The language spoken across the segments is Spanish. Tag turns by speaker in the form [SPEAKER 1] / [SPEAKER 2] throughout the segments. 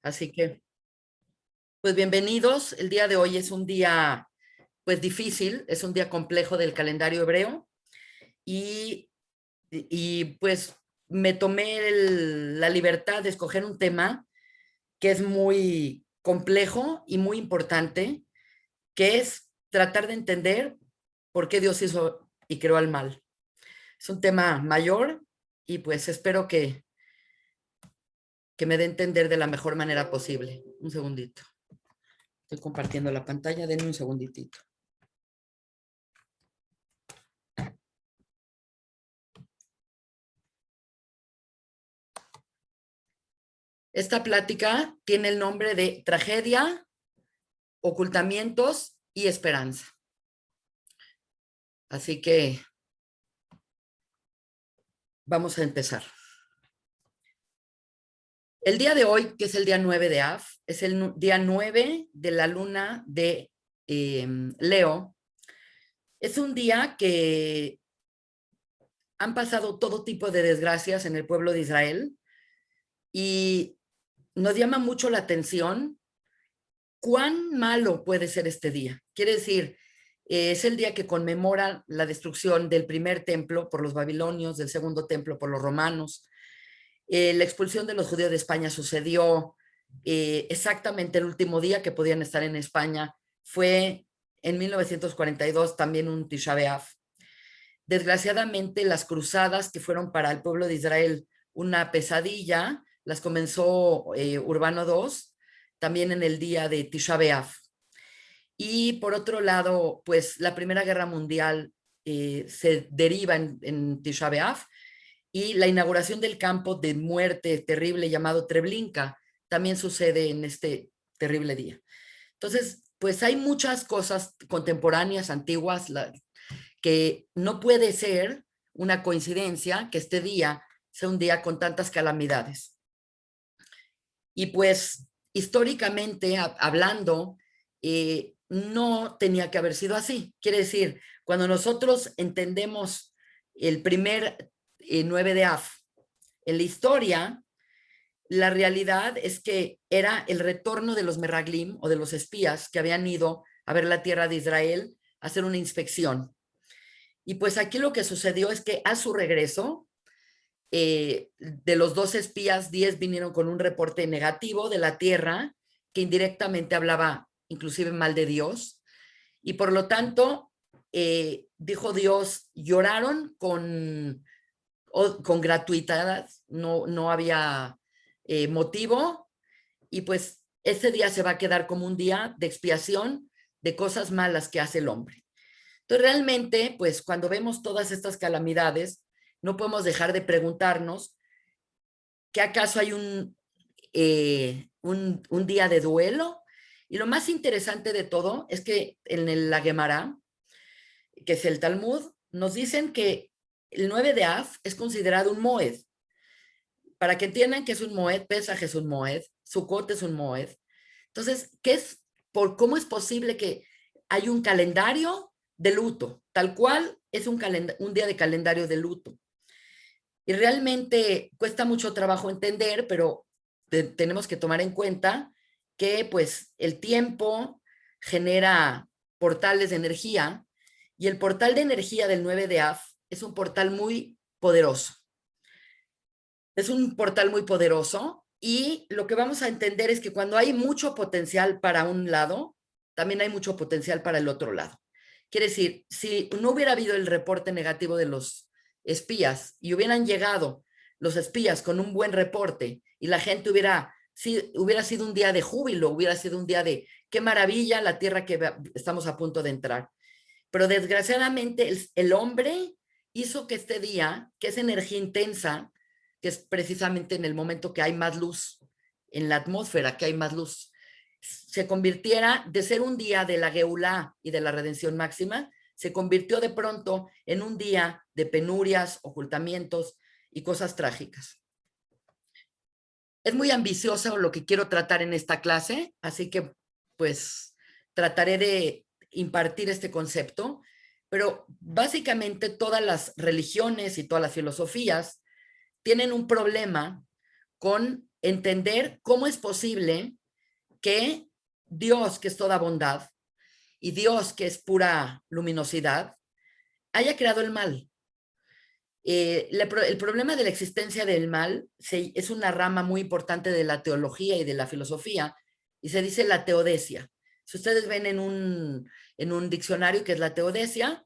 [SPEAKER 1] Así que, pues bienvenidos. El día de hoy es un día, pues difícil, es un día complejo del calendario hebreo y, pues me tomé la libertad de escoger un tema que es muy complejo y muy importante, que es tratar de entender por qué Dios hizo y creó al mal. Es un tema mayor y pues espero que me dé a entender de la mejor manera posible. Un segundito. Estoy compartiendo la pantalla, denme un segunditito. Esta plática tiene el nombre de Tragedia, Ocultamientos y Esperanza. Así que vamos a empezar. El día de hoy, que es el día 9 de Av, es el día 9 de la luna de Leo. Es un día que han pasado todo tipo de desgracias en el pueblo de Israel y nos llama mucho la atención cuán malo puede ser este día. Quiere decir, es el día que conmemora la destrucción del primer templo por los babilonios, del segundo templo por los romanos. La expulsión de los judíos de España sucedió exactamente el último día que podían estar en España. Fue en 1942, también un Tisha B'Av. Desgraciadamente, las cruzadas que fueron para el pueblo de Israel una pesadilla, las comenzó Urbano II, también en el día de Tisha B'Av. Y por otro lado, pues la Primera Guerra Mundial se deriva en Tisha B'Av y la inauguración del campo de muerte terrible llamado Treblinka también sucede en este terrible día. Entonces, pues hay muchas cosas contemporáneas, antiguas, que no puede ser una coincidencia que este día sea un día con tantas calamidades. Y pues históricamente hablando, no tenía que haber sido así. Quiere decir, cuando nosotros entendemos el primer 9 de Av en la historia, la realidad es que era el retorno de los Meraglim o de los espías que habían ido a ver la tierra de Israel a hacer una inspección. Y pues aquí lo que sucedió es que a su regreso, de los 12 espías, 10 vinieron con un reporte negativo de la tierra que indirectamente hablaba inclusive mal de Dios. Y por lo tanto, dijo Dios, lloraron con gratuidad, no había motivo. Y pues ese día se va a quedar como un día de expiación de cosas malas que hace el hombre. Entonces, realmente, pues cuando vemos todas estas calamidades, no podemos dejar de preguntarnos que acaso hay un día de duelo. Y lo más interesante de todo es que en la Gemara, que es el Talmud, nos dicen que el 9 de Av es considerado un Moed. Para que entiendan que es un Moed, Pesaj es un Moed, Sukkot es un Moed. Entonces, ¿cómo es posible que hay un calendario de luto? Tal cual es un día de calendario de luto. Y realmente cuesta mucho trabajo entender, pero tenemos que tomar en cuenta que pues el tiempo genera portales de energía y el portal de energía del 9 de Av es un portal muy poderoso. Es un portal muy poderoso y lo que vamos a entender es que cuando hay mucho potencial para un lado, también hay mucho potencial para el otro lado. Quiere decir, si no hubiera habido el reporte negativo de los espías y hubieran llegado los espías con un buen reporte y la gente hubiera sido un día de júbilo, hubiera sido un día de qué maravilla la tierra que estamos a punto de entrar. Pero desgraciadamente el hombre hizo que este día, que es energía intensa, que es precisamente en el momento que hay más luz en la atmósfera, que hay más luz, se convirtiera de ser un día de la Geulá y de la redención máxima, se convirtió de pronto en un día de penurias, ocultamientos y cosas trágicas. Es muy ambicioso lo que quiero tratar en esta clase, así que pues trataré de impartir este concepto, pero básicamente todas las religiones y todas las filosofías tienen un problema con entender cómo es posible que Dios, que es toda bondad, y Dios, que es pura luminosidad, haya creado el mal. El problema de la existencia del mal es una rama muy importante de la teología y de la filosofía, y se dice la teodesia. Si ustedes ven en un diccionario que es la teodesia,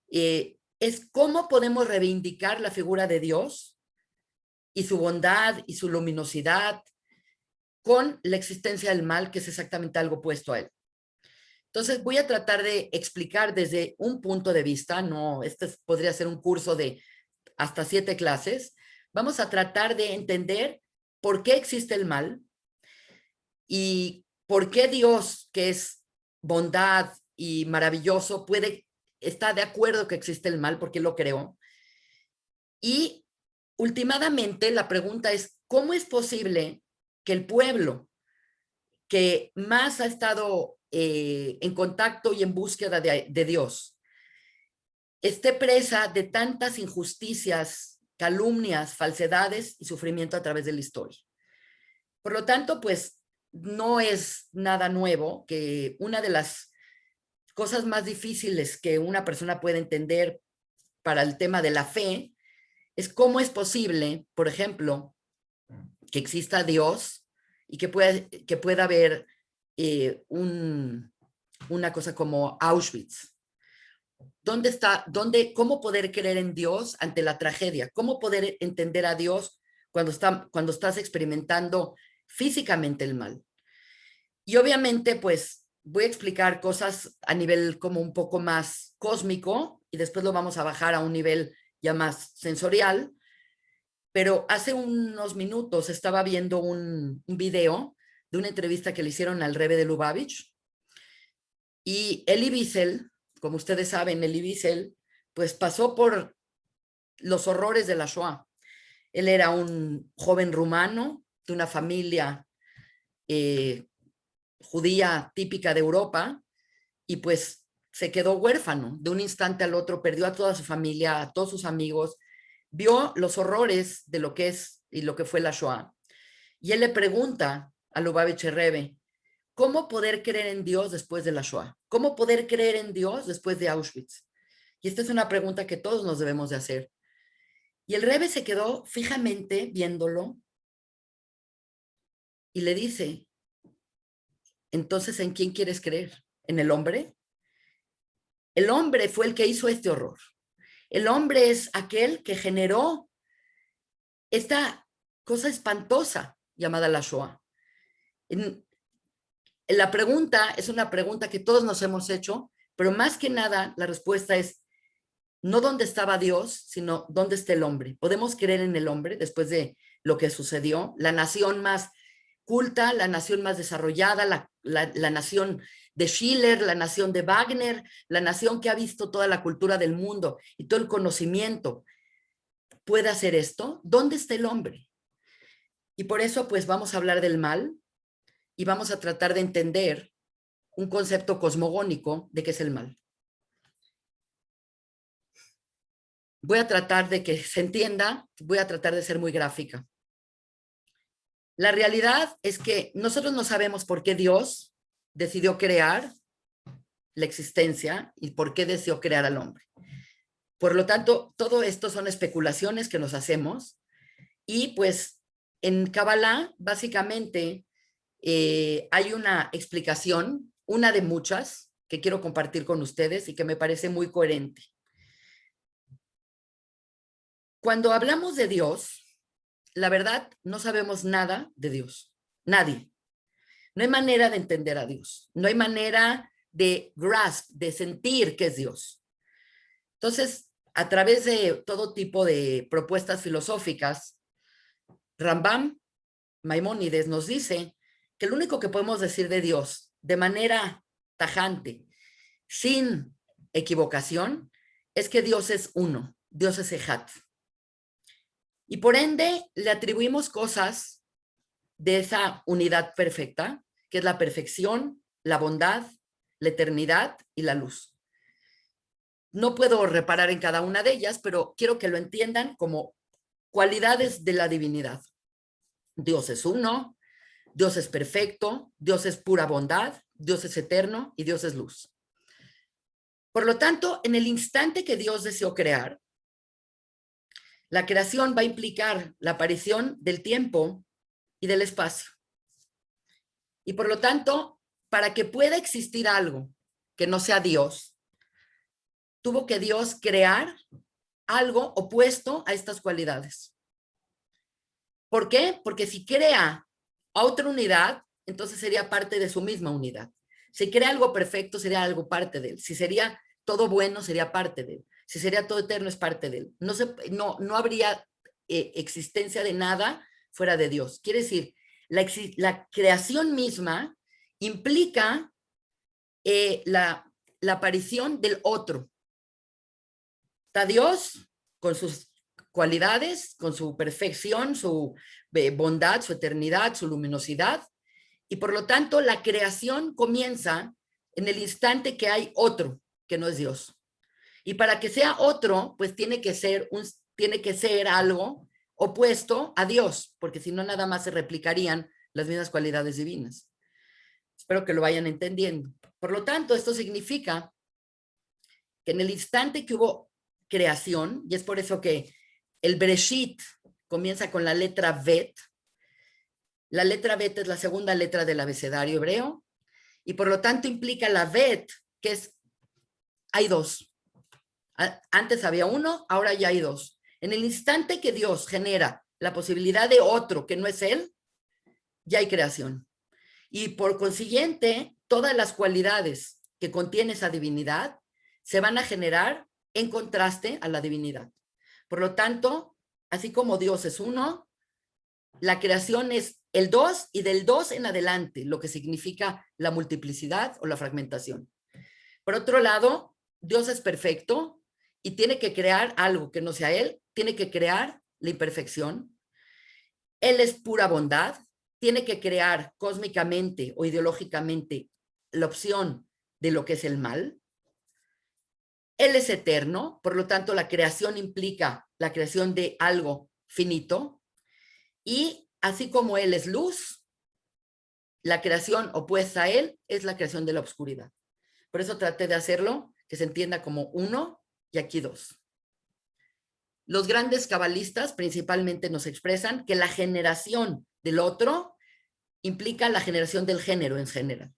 [SPEAKER 1] es cómo podemos reivindicar la figura de Dios y su bondad y su luminosidad con la existencia del mal, que es exactamente algo opuesto a él. Entonces voy a tratar de explicar desde un punto de vista, no, este podría ser un curso de hasta 7 clases. Vamos a tratar de entender por qué existe el mal y por qué Dios, que es bondad y maravilloso, está de acuerdo que existe el mal, porque lo creó. Y últimamente la pregunta es, ¿cómo es posible que el pueblo que más ha estado en contacto y en búsqueda de Dios esté presa de tantas injusticias, calumnias, falsedades y sufrimiento a través de la historia? Por lo tanto, pues no es nada nuevo que una de las cosas más difíciles que una persona puede entender para el tema de la fe es cómo es posible, por ejemplo, que exista Dios y que pueda haber una cosa como Auschwitz. ¿Cómo poder creer en Dios ante la tragedia? ¿Cómo poder entender a Dios cuando estás experimentando físicamente el mal? Y obviamente, pues voy a explicar cosas a nivel como un poco más cósmico y después lo vamos a bajar a un nivel ya más sensorial. Pero hace unos minutos estaba viendo un video de una entrevista que le hicieron al Rebbe de Lubavitch, y Elie Wiesel, como ustedes saben, Elie Wiesel, pues pasó por los horrores de la Shoah. Él era un joven rumano de una familia judía típica de Europa, y pues se quedó huérfano. De un instante al otro perdió a toda su familia, a todos sus amigos, vio los horrores de lo que es y lo que fue la Shoah. Y él le pregunta a Lubavitch Rebbe, ¿cómo poder creer en Dios después de la Shoah? ¿Cómo poder creer en Dios después de Auschwitz? Y esta es una pregunta que todos nos debemos de hacer. Y el Rebbe se quedó fijamente viéndolo y le dice, entonces, ¿en quién quieres creer? ¿En el hombre? El hombre fue el que hizo este horror. El hombre es aquel que generó esta cosa espantosa llamada la Shoah. La pregunta es una pregunta que todos nos hemos hecho, pero más que nada la respuesta es no dónde estaba Dios, sino dónde está el hombre. ¿Podemos creer en el hombre después de lo que sucedió? La nación más culta, la nación más desarrollada, la nación de Schiller, la nación de Wagner, la nación que ha visto toda la cultura del mundo y todo el conocimiento, ¿puede hacer esto? ¿Dónde está el hombre? Y por eso, pues, vamos a hablar del mal y vamos a tratar de entender un concepto cosmogónico de qué es el mal. Voy a tratar de que se entienda, voy a tratar de ser muy gráfica. La realidad es que nosotros no sabemos por qué Dios decidió crear la existencia y por qué decidió crear al hombre. Por lo tanto, todo esto son especulaciones que nos hacemos, y pues en Kabbalah básicamente hay una explicación, una de muchas, que quiero compartir con ustedes y que me parece muy coherente. Cuando hablamos de Dios, la verdad, no sabemos nada de Dios. Nadie. No hay manera de entender a Dios. No hay manera de grasp, de sentir que es Dios. Entonces, a través de todo tipo de propuestas filosóficas, Rambam Maimónides nos dice que lo único que podemos decir de Dios de manera tajante, sin equivocación, es que Dios es uno, Dios es Ejad. Y por ende le atribuimos cosas de esa unidad perfecta, que es la perfección, la bondad, la eternidad y la luz. No puedo reparar en cada una de ellas, pero quiero que lo entiendan como cualidades de la divinidad. Dios es uno, Dios es perfecto, Dios es pura bondad, Dios es eterno y Dios es luz. Por lo tanto, en el instante que Dios deseó crear, la creación va a implicar la aparición del tiempo y del espacio. Y por lo tanto, para que pueda existir algo que no sea Dios, tuvo que Dios crear algo opuesto a estas cualidades. ¿Por qué? Porque si crea a otra unidad, entonces sería parte de su misma unidad. Si crea algo perfecto, sería algo parte de él. Si sería todo bueno, sería parte de él. Si sería todo eterno, es parte de él. No habría existencia de nada fuera de Dios. Quiere decir, la creación misma implica la aparición del otro. Está Dios con sus cualidades, con su perfección, su bondad, su eternidad, su luminosidad, y por lo tanto la creación comienza en el instante que hay otro, que no es Dios. Y para que sea otro, pues tiene que ser algo opuesto a Dios, porque si no nada más se replicarían las mismas cualidades divinas. Espero que lo vayan entendiendo. Por lo tanto, esto significa que en el instante que hubo creación, y es por eso que el Bereshit comienza con la letra Bet. La letra Bet es la segunda letra del abecedario hebreo, y por lo tanto implica la Bet, que hay dos. Antes había uno, ahora ya hay dos. En el instante que Dios genera la posibilidad de otro que no es Él, ya hay creación. Y por consiguiente, todas las cualidades que contiene esa divinidad se van a generar en contraste a la divinidad. Por lo tanto, así como Dios es uno, la creación es el 2 y del 2 en adelante, lo que significa la multiplicidad o la fragmentación. Por otro lado, Dios es perfecto y tiene que crear algo que no sea Él, tiene que crear la imperfección. Él es pura bondad, tiene que crear cósmicamente o ideológicamente la opción de lo que es el mal. Él es eterno, por lo tanto la creación implica la creación de algo finito. Y así como Él es luz, la creación opuesta a Él es la creación de la oscuridad. Por eso traté de hacerlo, que se entienda como uno y aquí dos. Los grandes cabalistas principalmente nos expresan que la generación del otro implica la generación del género en general.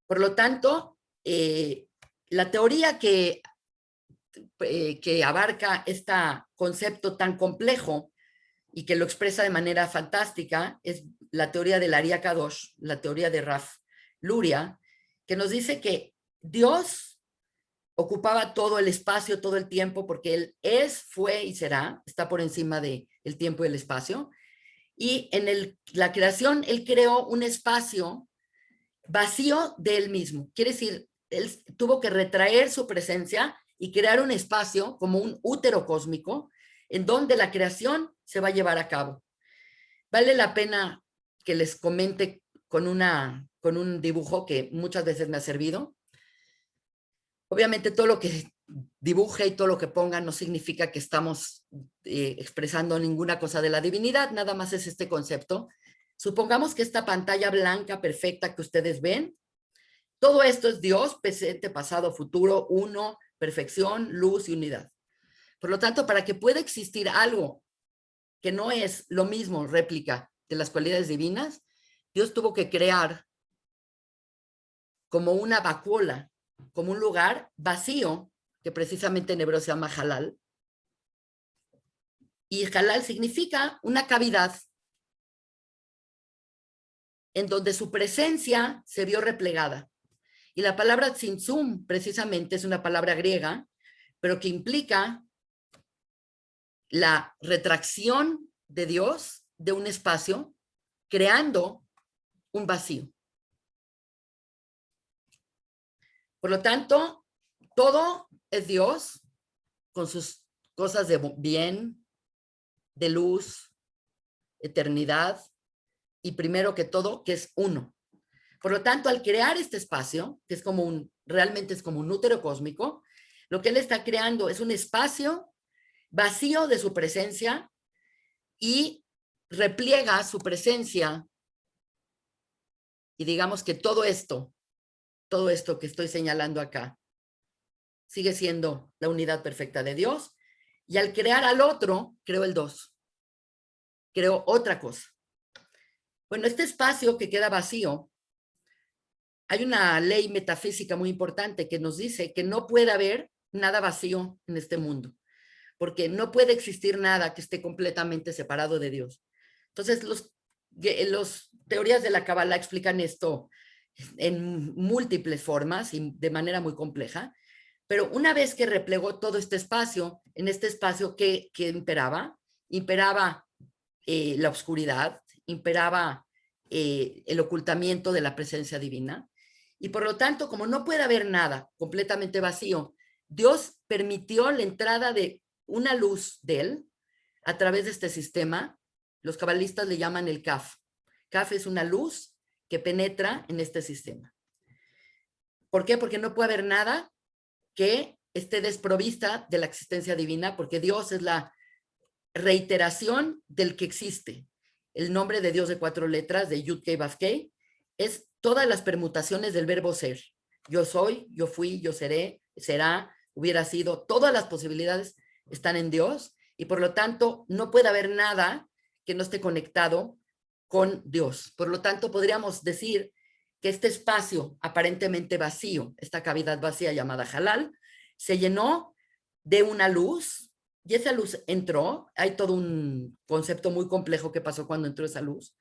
[SPEAKER 1] Por lo tanto, la teoría que abarca este concepto tan complejo y que lo expresa de manera fantástica es la teoría del Ari Kadosh, la teoría de Raf Luria, que nos dice que Dios ocupaba todo el espacio, todo el tiempo, porque Él es, fue y será, está por encima del tiempo y el espacio. Y en la creación, Él creó un espacio vacío de Él mismo. Quiere decir, Él tuvo que retraer su presencia y crear un espacio como un útero cósmico en donde la creación se va a llevar a cabo. Vale la pena que les comente con un dibujo que muchas veces me ha servido. Obviamente todo lo que dibuje y todo lo que ponga no significa que estamos expresando ninguna cosa de la divinidad, nada más es este concepto. Supongamos que esta pantalla blanca perfecta que ustedes ven, todo esto es Dios, presente, pasado, futuro, uno, perfección, luz y unidad. Por lo tanto, para que pueda existir algo que no es lo mismo réplica de las cualidades divinas, Dios tuvo que crear como una vacuola, como un lugar vacío, que precisamente en hebreo se llama halal. Y halal significa una cavidad en donde su presencia se vio replegada. Y la palabra tzimtzum precisamente es una palabra griega, pero que implica la retracción de Dios de un espacio, creando un vacío. Por lo tanto, todo es Dios con sus cosas de bien, de luz, eternidad y primero que todo, que es uno. Por lo tanto, al crear este espacio, que es realmente es como un útero cósmico, lo que él está creando es un espacio vacío de su presencia y repliega su presencia y digamos que todo esto que estoy señalando acá, sigue siendo la unidad perfecta de Dios, y al crear al otro, creo el dos, creo otra cosa. Bueno, este espacio que queda vacío, hay una ley metafísica muy importante que nos dice que no puede haber nada vacío en este mundo, porque no puede existir nada que esté completamente separado de Dios. Entonces, los teorías de la Kabbalah explican esto en múltiples formas y de manera muy compleja, pero una vez que replegó todo este espacio, en este espacio que imperaba, imperaba la oscuridad, imperaba el ocultamiento de la presencia divina, y por lo tanto, como no puede haber nada completamente vacío, Dios permitió la entrada de una luz de él a través de este sistema. Los cabalistas le llaman el Kaf. Kaf es una luz que penetra en este sistema. ¿Por qué? Porque no puede haber nada que esté desprovista de la existencia divina, porque Dios es la reiteración del que existe. El nombre de Dios de 4 letras, de Yud-Kei Vav-Kei, es todas las permutaciones del verbo ser. Yo soy, yo fui, yo seré, será, hubiera sido. Todas las posibilidades están en Dios y por lo tanto no puede haber nada que no esté conectado con Dios. Por lo tanto, podríamos decir que este espacio aparentemente vacío, esta cavidad vacía llamada halal, se llenó de una luz y esa luz entró. Hay todo un concepto muy complejo que pasó cuando entró esa luz.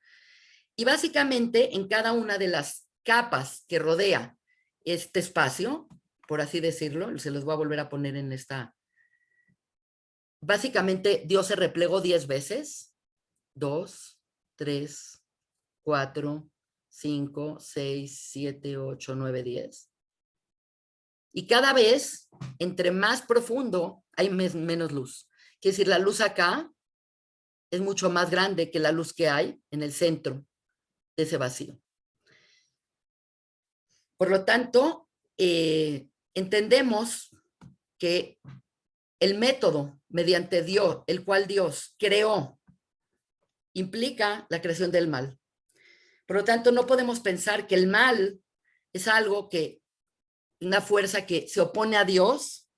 [SPEAKER 1] Y básicamente en cada una de las capas que rodea este espacio, por así decirlo, se los voy a volver a poner en esta. Básicamente Dios se replegó 10 veces, 2, 3, 4, 5, 6, 7, 8, 9, 10. Y cada vez, entre más profundo, hay menos luz. Quiere decir, la luz acá es mucho más grande que la luz que hay en el centro de ese vacío. Por lo tanto, entendemos que el método mediante Dios, el cual Dios creó, implica la creación del mal. Por lo tanto, no podemos pensar que el mal es algo que, una fuerza que se opone a Dios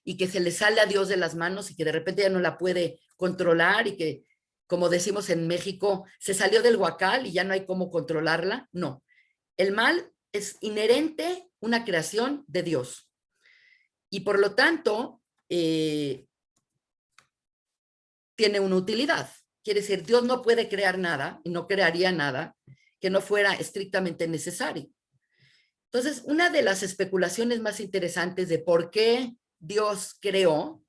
[SPEAKER 1] y que se le sale a Dios de las manos y que de repente ya no la puede controlar y que, como decimos en México, se salió del huacal y ya no hay cómo controlarla. No, el mal es inherente una creación de Dios. Y por lo tanto, tiene una utilidad. Quiere decir, Dios no puede crear nada y no crearía nada que no fuera estrictamente necesario. Entonces, una de las especulaciones más interesantes de por qué Dios creó,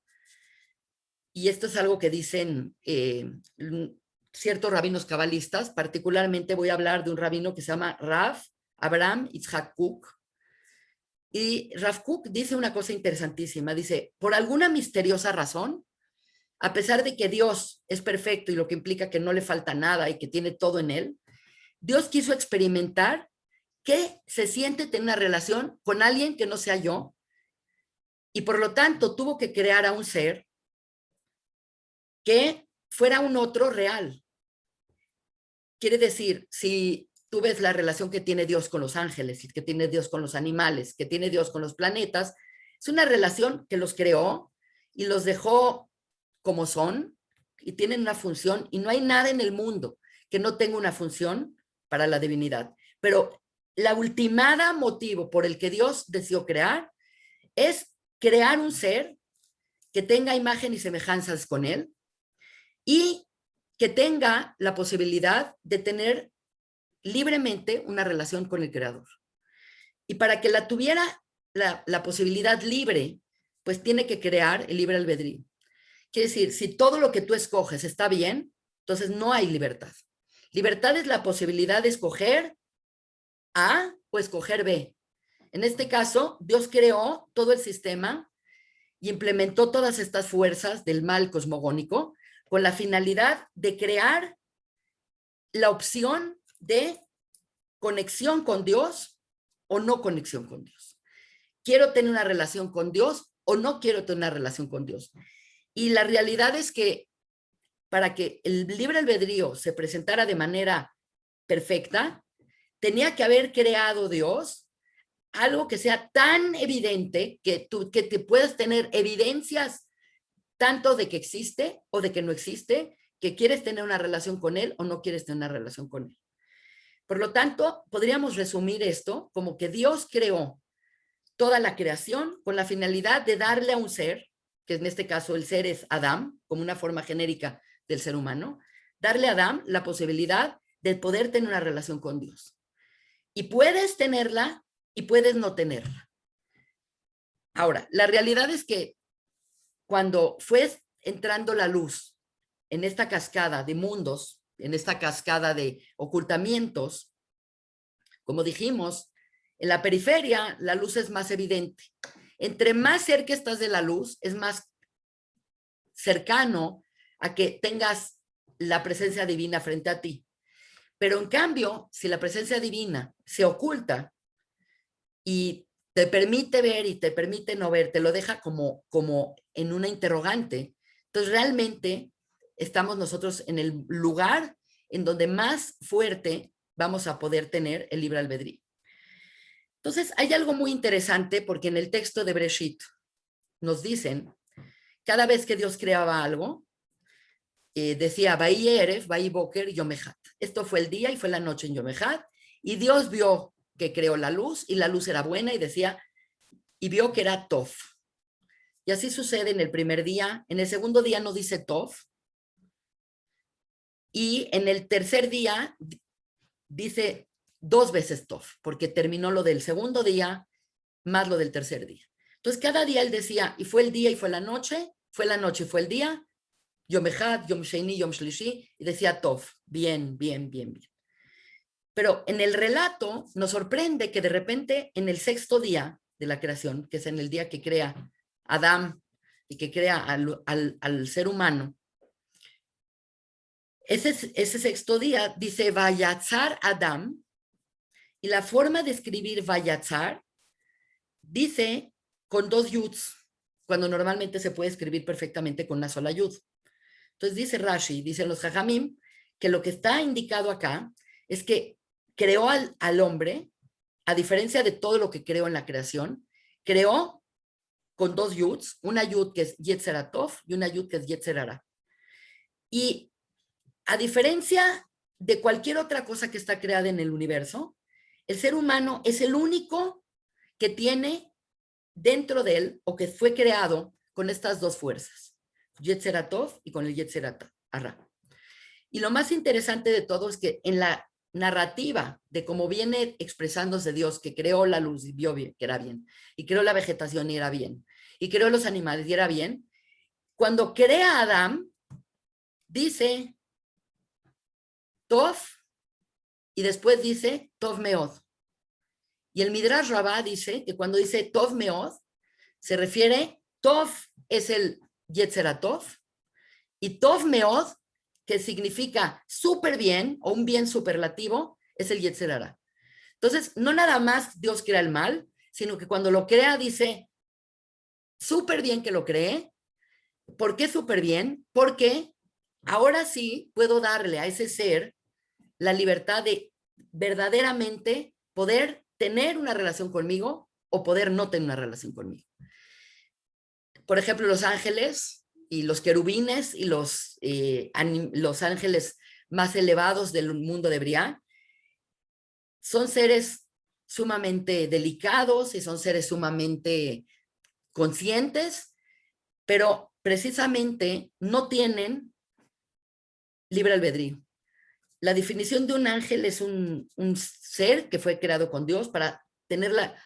[SPEAKER 1] y esto es algo que dicen ciertos rabinos cabalistas, particularmente voy a hablar de un rabino que se llama Rav Abraham Yitzhak Kook. Y Rav Kook dice una cosa interesantísima, dice, por alguna misteriosa razón, a pesar de que Dios es perfecto y lo que implica que no le falta nada y que tiene todo en él, Dios quiso experimentar qué se siente tener una relación con alguien que no sea yo, y por lo tanto tuvo que crear a un ser que fuera un otro real. Quiere decir, si tú ves la relación que tiene Dios con los ángeles, que tiene Dios con los animales, que tiene Dios con los planetas, es una relación que los creó y los dejó como son y tienen una función, y no hay nada en el mundo que no tenga una función para la divinidad. Pero la ultimada motivo por el que Dios decidió crear es crear un ser que tenga imagen y semejanzas con él y que tenga la posibilidad de tener libremente una relación con el creador. Y para que la tuviera la posibilidad libre, pues tiene que crear el libre albedrío. Quiere decir, si todo lo que tú escoges está bien, entonces no hay libertad. Libertad es la posibilidad de escoger A o escoger B. En este caso, Dios creó todo el sistema y implementó todas estas fuerzas del mal cosmogónico con la finalidad de crear la opción de conexión con Dios o no conexión con Dios. Quiero tener una relación con Dios o no quiero tener una relación con Dios. Y la realidad es que para que el libre albedrío se presentara de manera perfecta, tenía que haber creado Dios algo que sea tan evidente que te puedas tener evidencias tanto de que existe o de que no existe, que quieres tener una relación con él o no quieres tener una relación con él. Por lo tanto, podríamos resumir esto como que Dios creó toda la creación con la finalidad de darle a un ser, que en este caso el ser es Adán, como una forma genérica del ser humano, darle a Adán la posibilidad de poder tener una relación con Dios. Y puedes tenerla y puedes no tenerla. Ahora, la realidad es que cuando fue entrando la luz en esta cascada de mundos, en esta cascada de ocultamientos, como dijimos, en la periferia la luz es más evidente. Entre más cerca estás de la luz, es más cercano a que tengas la presencia divina frente a ti. Pero en cambio, si la presencia divina se oculta y te permite ver y te permite no ver, te lo deja como en una interrogante, entonces realmente estamos nosotros en el lugar en donde más fuerte vamos a poder tener el libre albedrío. Entonces, hay algo muy interesante porque en el texto de Bereshit nos dicen, cada vez que Dios creaba algo, decía, Vaí Erev, Vaí Boker, Yomehat. Esto fue el día y fue la noche en Yomehat, y Dios vio que creó la luz, y la luz era buena, y decía, y vio que era Tov. Y así sucede en el primer día. En el segundo día no dice Tov, y en el tercer día dice 2 veces Tov, porque terminó lo del segundo día más lo del tercer día. Entonces, cada día él decía, y fue el día y fue la noche y fue el día, Yom Echad, Yom Sheini, Yom Shlishi, y decía Tov, bien, bien, bien, bien. Pero en el relato nos sorprende que de repente en el sexto día de la creación, que es en el día que crea Adán y que crea al ser humano, ese sexto día dice Vayatzar Adam, y la forma de escribir Vayatzar dice con 2 yuds, cuando normalmente se puede escribir perfectamente con una sola yud. Entonces dice Rashi, dicen los Jajamim, que lo que está indicado acá es que creó al hombre, a diferencia de todo lo que creó en la creación, creó con 2 yuds, una yud que es Yetzeratov y una yud que es Yetzerara. Y a diferencia de cualquier otra cosa que está creada en el universo, el ser humano es el único que tiene dentro de él o que fue creado con estas 2 fuerzas, Yetzeratov y con el Yetzerara. Y lo más interesante de todo es que en la narrativa de cómo viene expresándose Dios, que creó la luz y vio bien, que era bien, y creó la vegetación y era bien, y creó los animales y era bien, cuando crea a Adán, dice Tov, y después dice Tov Meod. Y el Midrash Rabbah dice que cuando dice Tov Meod, se refiere, Tov es el Yetzeratov, y Tov Meod, que significa súper bien o un bien superlativo, es el Yetzerara. Entonces, no nada más Dios crea el mal, sino que cuando lo crea dice, súper bien que lo cree. ¿Por qué súper bien? Porque ahora sí puedo darle a ese ser la libertad de verdaderamente poder tener una relación conmigo o poder no tener una relación conmigo. Por ejemplo, los ángeles y los querubines y los ángeles más elevados del mundo de Briá son seres sumamente delicados y son seres sumamente conscientes, pero precisamente no tienen libre albedrío. La definición de un ángel es un ser que fue creado con Dios para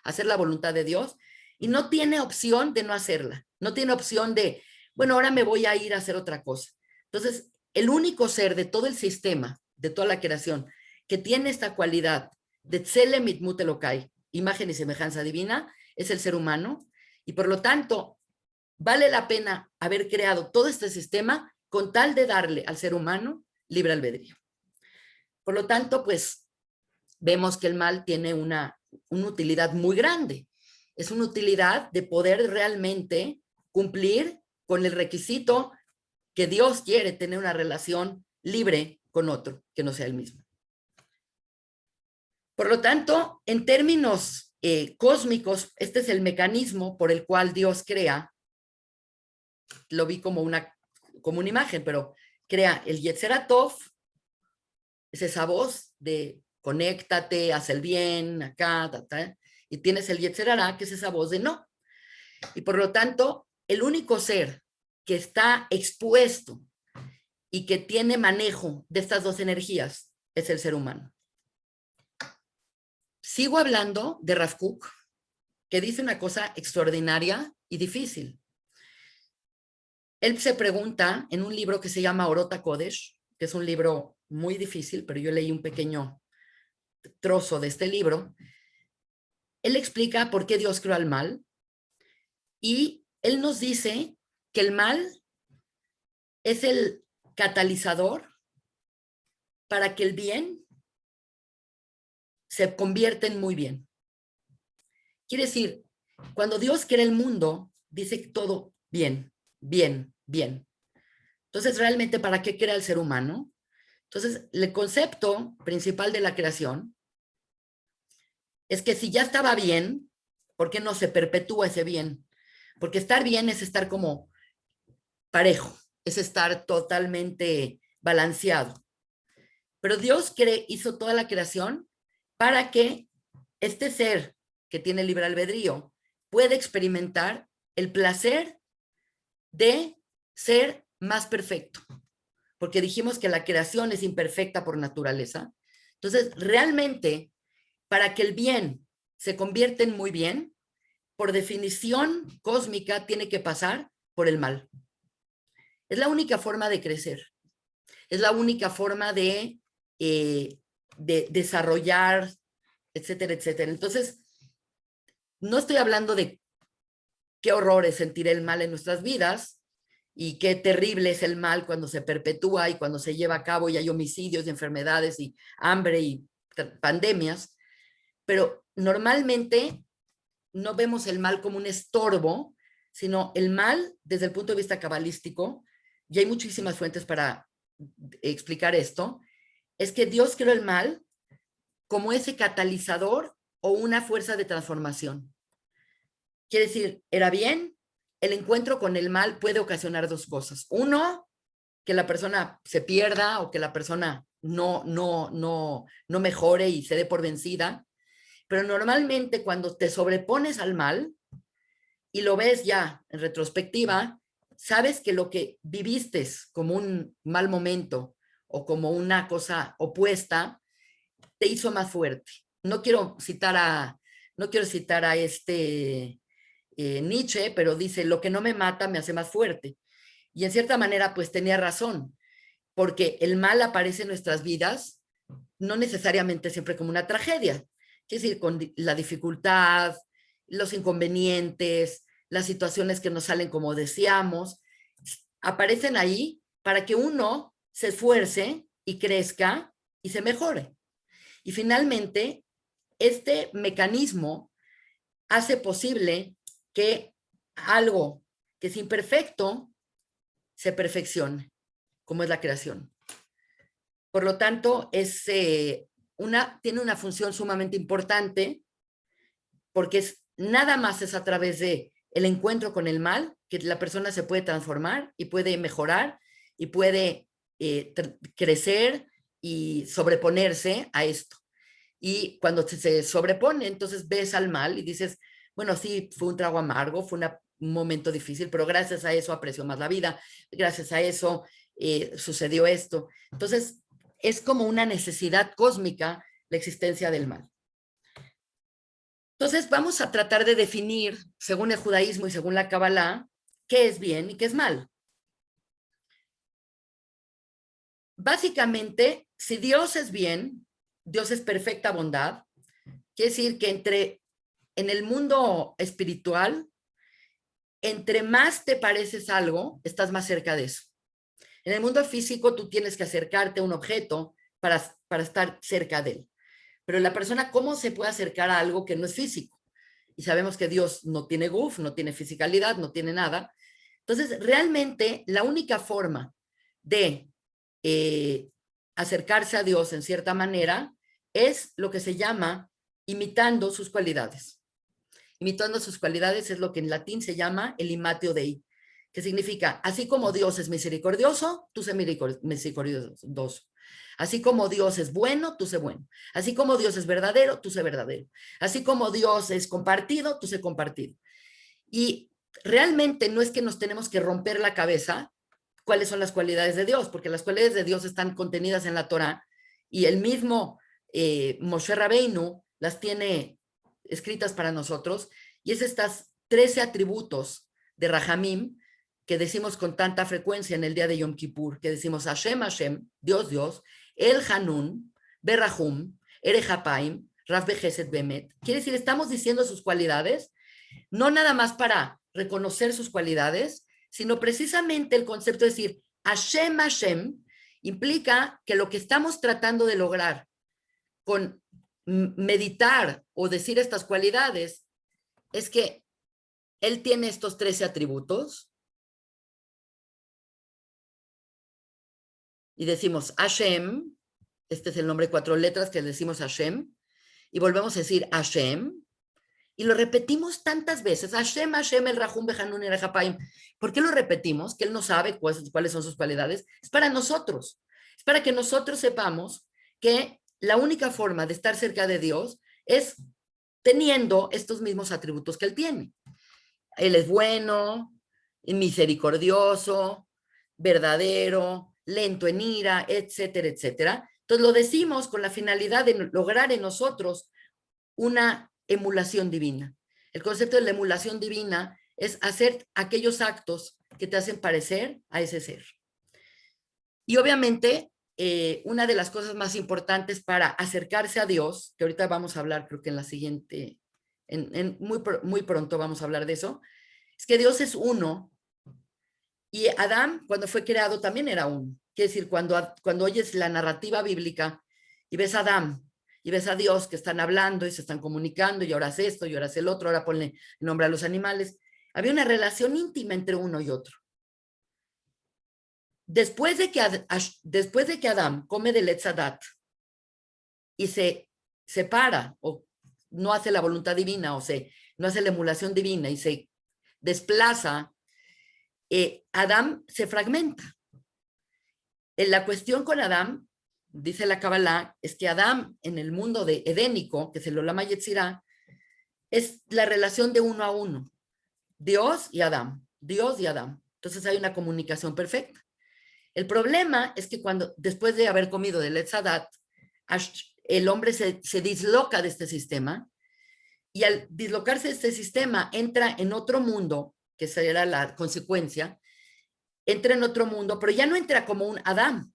[SPEAKER 1] hacer la voluntad de Dios y no tiene opción de no hacerla. No tiene opción de, bueno, ahora me voy a ir a hacer otra cosa. Entonces, el único ser de todo el sistema, de toda la creación, que tiene esta cualidad de Tselem Itmut Elokai, imagen y semejanza divina, es el ser humano. Y por lo tanto, vale la pena haber creado todo este sistema con tal de darle al ser humano libre albedrío. Por lo tanto, pues vemos que el mal tiene una utilidad muy grande. Es una utilidad de poder realmente cumplir con el requisito que Dios quiere tener una relación libre con otro, que no sea el mismo. Por lo tanto, en términos cósmicos, este es el mecanismo por el cual Dios crea, lo vi como una imagen, pero crea el Yetzer Tov, es esa voz de conéctate, haz el bien, acá, y tienes el Yetzer Hara, que es esa voz de no. Y por lo tanto, el único ser que está expuesto y que tiene manejo de estas dos energías es el ser humano. Sigo hablando de Rav Kook, que dice una cosa extraordinaria y difícil. Él se pregunta en un libro que se llama Orota Kodesh, que es un libro muy difícil, pero yo leí un pequeño trozo de este libro. Él explica por qué Dios creó al mal y él nos dice que el mal es el catalizador para que el bien se convierta en muy bien. Quiere decir, cuando Dios crea el mundo, dice todo bien, bien, bien. Entonces, realmente, ¿para qué crea el ser humano? Entonces, el concepto principal de la creación es que si ya estaba bien, ¿por qué no se perpetúa ese bien? Porque estar bien es estar como parejo, es estar totalmente balanceado. Pero Dios hizo toda la creación para que este ser que tiene libre albedrío pueda experimentar el placer de ser más perfecto. Porque dijimos que la creación es imperfecta por naturaleza. Entonces, realmente, para que el bien se convierta en muy bien, por definición cósmica, tiene que pasar por el mal. Es la única forma de crecer. Es la única forma de desarrollar, etcétera, etcétera. Entonces, no estoy hablando de qué horror es sentir el mal en nuestras vidas y qué terrible es el mal cuando se perpetúa y cuando se lleva a cabo y hay homicidios y enfermedades y hambre y pandemias, pero normalmente no vemos el mal como un estorbo, sino el mal desde el punto de vista cabalístico, y hay muchísimas fuentes para explicar esto, es que Dios creó el mal como ese catalizador o una fuerza de transformación. Quiere decir, era bien, el encuentro con el mal puede ocasionar dos cosas. Uno, que la persona se pierda o que la persona no mejore y se dé por vencida. Pero normalmente cuando te sobrepones al mal y lo ves ya en retrospectiva, sabes que lo que viviste como un mal momento o como una cosa opuesta te hizo más fuerte. No quiero citar a, no quiero citar a Nietzsche, pero dice, lo que no me mata me hace más fuerte. Y en cierta manera, pues tenía razón, porque el mal aparece en nuestras vidas, no necesariamente siempre como una tragedia, es decir, con la dificultad, los inconvenientes, las situaciones que no salen como deseamos, aparecen ahí para que uno se esfuerce y crezca y se mejore. Y finalmente, este mecanismo hace posible que algo que es imperfecto se perfeccione, como es la creación. Por lo tanto, tiene una función sumamente importante porque nada más es a través de el encuentro con el mal que la persona se puede transformar y puede mejorar y puede crecer y sobreponerse a esto. Y cuando se sobrepone, entonces ves al mal y dices, bueno, sí, fue un trago amargo, fue un momento difícil, pero gracias a eso aprecio más la vida, gracias a eso sucedió esto. Entonces, es como una necesidad cósmica la existencia del mal. Entonces, vamos a tratar de definir, según el judaísmo y según la Kabbalah, qué es bien y qué es mal. Básicamente, si Dios es bien, Dios es perfecta bondad, quiere decir que en el mundo espiritual, entre más te pareces algo, estás más cerca de eso. En el mundo físico, tú tienes que acercarte a un objeto para estar cerca de él. Pero la persona, ¿cómo se puede acercar a algo que no es físico? Y sabemos que Dios no tiene guf, no tiene fisicalidad, no tiene nada. Entonces, realmente la única forma de acercarse a Dios en cierta manera es lo que se llama imitando sus cualidades. Imitando sus cualidades es lo que en latín se llama el imatio Dei, que significa, así como Dios es misericordioso, tú sé misericordioso. Así como Dios es bueno, tú sé bueno. Así como Dios es verdadero, tú sé verdadero. Así como Dios es compartido, tú sé compartido. Y realmente no es que nos tenemos que romper la cabeza cuáles son las cualidades de Dios, porque las cualidades de Dios están contenidas en la Torá y el mismo Moshe Rabbeinu las tiene escritas para nosotros, y es estas 13 atributos de Rahamim que decimos con tanta frecuencia en el día de Yom Kippur, que decimos Hashem, Hashem, Dios, Dios, El Hanun, Berrahum, Erejapaim, Raf Bejeset Bemet. Quiere decir, estamos diciendo sus cualidades, no nada más para reconocer sus cualidades, sino precisamente el concepto de decir Hashem, Hashem, implica que lo que estamos tratando de lograr con meditar o decir estas cualidades es que él tiene estos 13 atributos y decimos Hashem, este es el nombre 4 letras que decimos Hashem, y volvemos a decir Hashem, y lo repetimos tantas veces, Hashem, Hashem, el Rahum, Behanun y el Hapaim. ¿Por qué lo repetimos? Que él no sabe cuáles son sus cualidades. Es para nosotros, es para que nosotros sepamos que la única forma de estar cerca de Dios es teniendo estos mismos atributos que él tiene. Él es bueno, misericordioso, verdadero, lento en ira, etcétera, etcétera. Entonces lo decimos con la finalidad de lograr en nosotros una emulación divina. El concepto de la emulación divina es hacer aquellos actos que te hacen parecer a ese ser. Y obviamente, una de las cosas más importantes para acercarse a Dios, que ahorita vamos a hablar, creo que en la siguiente, muy pronto vamos a hablar de eso, es que Dios es uno y Adán, cuando fue creado, también era uno. Quiere decir, cuando oyes la narrativa bíblica y ves a Adán y ves a Dios que están hablando y se están comunicando, y ahora es esto, y ahora es el otro, ahora ponle nombre a los animales, había una relación íntima entre uno y otro. Después de que Adán come del Etzadat y se separa o no hace la voluntad divina no hace la emulación divina y se desplaza, Adán se fragmenta. La cuestión con Adán, dice la Kabbalah, es que Adán en el mundo de edénico, que es el Olam Yetzirah, es la relación de uno a uno. Dios y Adán, Dios y Adán. Entonces hay una comunicación perfecta. El problema es que después de haber comido del Etzadat, el hombre se disloca de este sistema, y al dislocarse de este sistema entra en otro mundo, que será la consecuencia, entra en otro mundo, pero ya no entra como un Adán.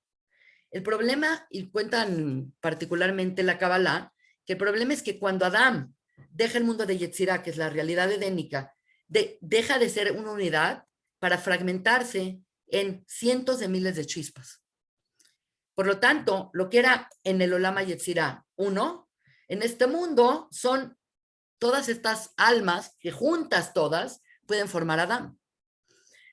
[SPEAKER 1] El problema, y cuentan particularmente la Kabbalah, que el problema es que cuando Adán deja el mundo de Yetzirah, que es la realidad edénica, deja de ser una unidad para fragmentarse en cientos de miles de chispas. Por lo tanto, lo que era en el Olam Yetzirah uno, en este mundo son todas estas almas que juntas todas pueden formar Adán.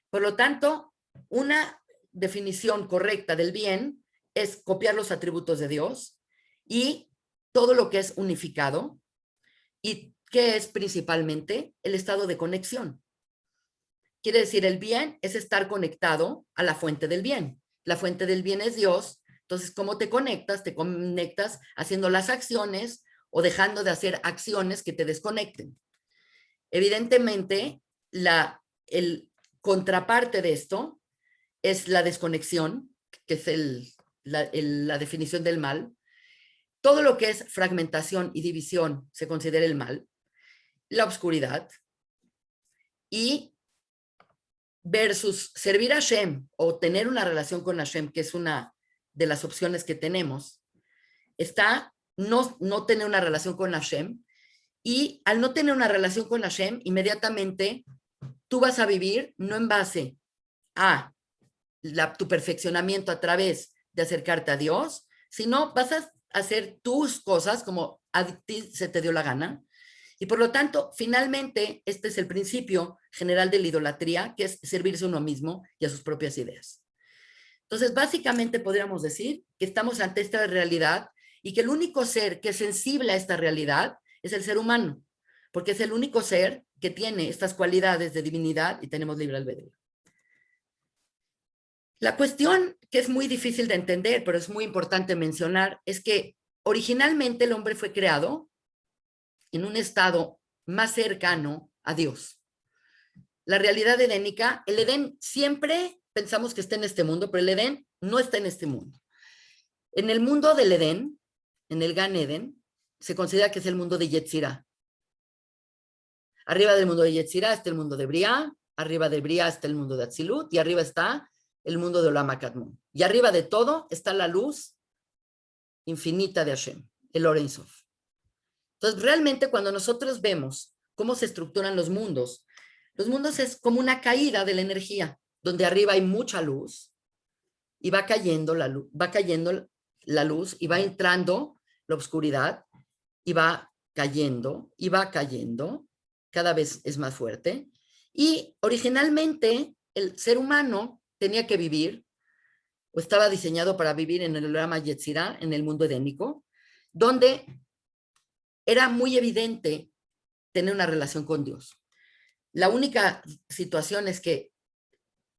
[SPEAKER 1] Por lo tanto, una definición correcta del bien es copiar los atributos de Dios y todo lo que es unificado, y que es principalmente el estado de conexión. Quiere decir, el bien es estar conectado a la fuente del bien. La fuente del bien es Dios. Entonces, ¿cómo te conectas? Te conectas haciendo las acciones o dejando de hacer acciones que te desconecten. Evidentemente, el contraparte de esto es la desconexión, que es la definición del mal. Todo lo que es fragmentación y división se considera el mal, la oscuridad, y versus servir a Hashem o tener una relación con Hashem, que es una de las opciones que tenemos, está no tener una relación con Hashem, y al no tener una relación con Hashem, inmediatamente tú vas a vivir no en base a tu perfeccionamiento a través de acercarte a Dios, sino vas a hacer tus cosas como a ti se te dio la gana, Y por lo tanto, finalmente, este es el principio general de la idolatría, que es servirse a uno mismo y a sus propias ideas. Entonces, básicamente podríamos decir que estamos ante esta realidad y que el único ser que es sensible a esta realidad es el ser humano, porque es el único ser que tiene estas cualidades de divinidad y tenemos libre albedrío. La cuestión que es muy difícil de entender, pero es muy importante mencionar, es que originalmente el hombre fue creado en un estado más cercano a Dios. La realidad edénica, el Edén siempre pensamos que está en este mundo, pero el Edén no está en este mundo. En el mundo del Edén, en el Gan Eden, se considera que es el mundo de Yetzirah. Arriba del mundo de Yetzirah está el mundo de Briah, arriba de Briah está el mundo de Atzilut, y arriba está el mundo de Olam HaKadmon. Y arriba de todo está la luz infinita de Hashem, el Or Ein Sof. Entonces, realmente cuando nosotros vemos cómo se estructuran los mundos es como una caída de la energía, donde arriba hay mucha luz y va cayendo la luz y va entrando la oscuridad y va cayendo y va cayendo, cada vez es más fuerte. Y originalmente el ser humano tenía que vivir, o estaba diseñado para vivir en el Olam Yetzirah, en el mundo edénico, donde era muy evidente tener una relación con Dios. La única situación es que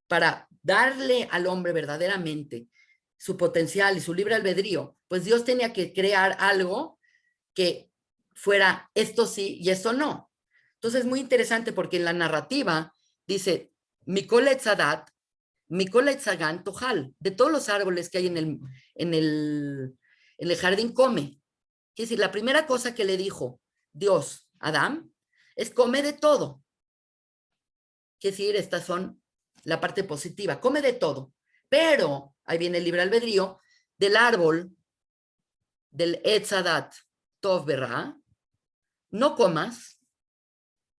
[SPEAKER 1] para darle al hombre verdaderamente su potencial y su libre albedrío, pues Dios tenía que crear algo que fuera esto sí y esto no. Entonces es muy interesante porque en la narrativa dice, Mikol Etzadat, Mikol Etzagan Tojal, de todos los árboles que hay en el jardín come. Es decir, la primera cosa que le dijo Dios a Adán es come de todo. Es decir, estas son la parte positiva, come de todo. Pero, ahí viene el libre albedrío, del árbol, del Etzadat Tov Berra, no comas,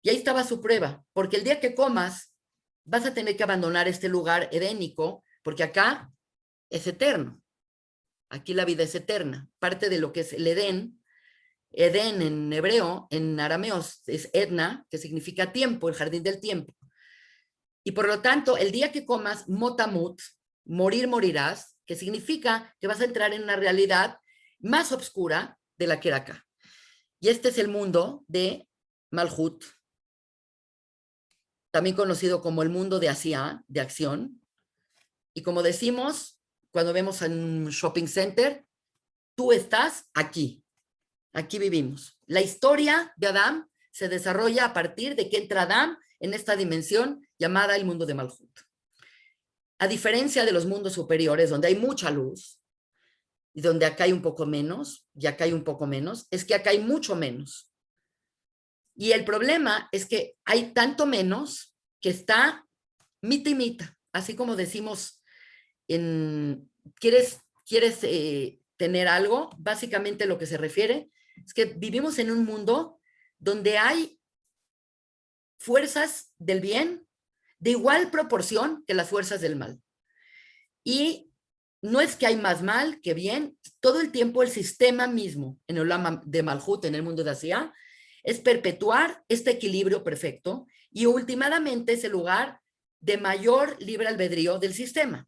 [SPEAKER 1] y ahí estaba su prueba, porque el día que comas, vas a tener que abandonar este lugar edénico, porque acá es eterno. Aquí la vida es eterna. Parte de lo que es el Edén en hebreo, en arameo, es Edna, que significa tiempo, el jardín del tiempo. Y por lo tanto, el día que comas motamut, morir morirás, que significa que vas a entrar en una realidad más oscura de la que era acá. Y este es el mundo de Malhut, también conocido como el mundo de Asiá, de acción. Y como decimos, cuando vemos en un shopping center, tú estás aquí, aquí vivimos. La historia de Adán se desarrolla a partir de que entra Adán en esta dimensión llamada el mundo de Malhut. A diferencia de los mundos superiores, donde hay mucha luz, y donde acá hay un poco menos, y acá hay un poco menos, es que acá hay mucho menos. Y el problema es que hay tanto menos que está mita y mita, así como decimos ¿quieres tener algo? Básicamente lo que se refiere es que vivimos en un mundo donde hay fuerzas del bien de igual proporción que las fuerzas del mal. Y no es que hay más mal que bien, todo el tiempo el sistema mismo en el Olam de Malhut, en el mundo de Asiá, es perpetuar este equilibrio perfecto y últimamente es el lugar de mayor libre albedrío del sistema.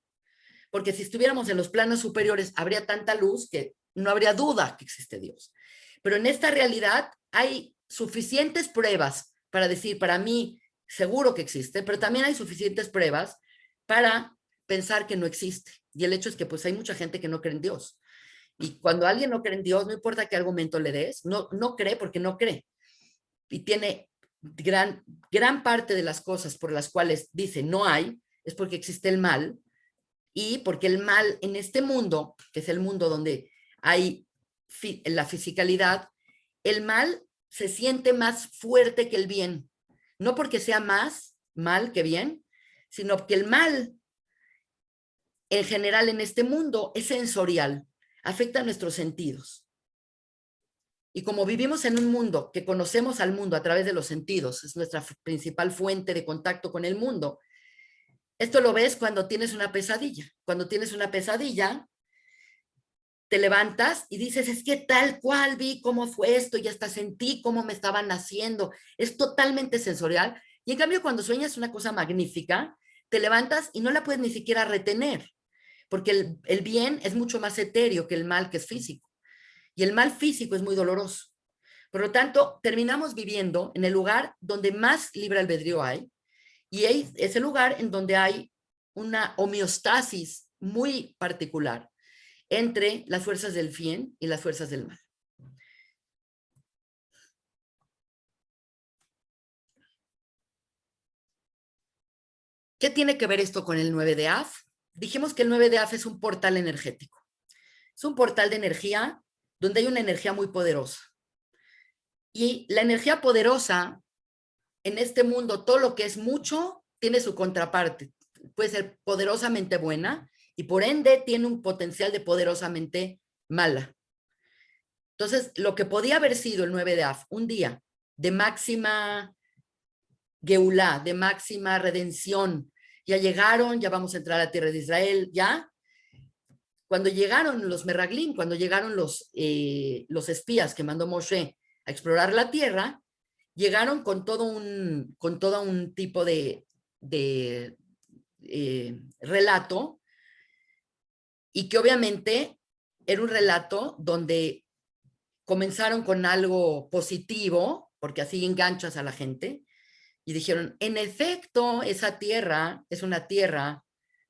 [SPEAKER 1] Porque si estuviéramos en los planos superiores habría tanta luz que no habría duda que existe Dios. Pero en esta realidad hay suficientes pruebas para decir, para mí, seguro que existe, pero también hay suficientes pruebas para pensar que no existe. Y el hecho es que pues hay mucha gente que no cree en Dios. Y cuando alguien no cree en Dios, no importa qué argumento le des, no cree porque no cree. Y tiene gran parte de las cosas por las cuales dice no hay, es porque existe el mal, y porque el mal en este mundo, que es el mundo donde hay la fisicalidad, el mal se siente más fuerte que el bien. No porque sea más mal que bien, sino que el mal en general en este mundo es sensorial, afecta a nuestros sentidos. Y como vivimos en un mundo que conocemos al mundo a través de los sentidos, es nuestra principal fuente de contacto con el mundo, esto lo ves cuando tienes una pesadilla. Cuando tienes una pesadilla, te levantas y dices, es que tal cual vi cómo fue esto y hasta sentí cómo me estaban haciendo. Es totalmente sensorial. Y en cambio, cuando sueñas una cosa magnífica, te levantas y no la puedes ni siquiera retener, porque el bien es mucho más etéreo que el mal que es físico. Y el mal físico es muy doloroso. Por lo tanto, terminamos viviendo en el lugar donde más libre albedrío hay, y es el lugar en donde hay una homeostasis muy particular entre las fuerzas del bien y las fuerzas del mal. ¿Qué tiene que ver esto con el 9 de Af? Dijimos que el 9 de Af es un portal energético. Es un portal de energía donde hay una energía muy poderosa. Y la energía poderosa en este mundo, todo lo que es mucho, tiene su contraparte. Puede ser poderosamente buena y por ende tiene un potencial de poderosamente mala. Entonces, lo que podía haber sido el 9 de Af, un día de máxima geulá, de máxima redención, ya llegaron, ya vamos a entrar a la tierra de Israel, ya. Cuando llegaron los meraglim, cuando llegaron los espías que mandó Moshe a explorar la tierra, llegaron con todo un tipo de relato, y que obviamente era un relato donde comenzaron con algo positivo, porque así enganchas a la gente, y dijeron, en efecto, esa tierra es una tierra,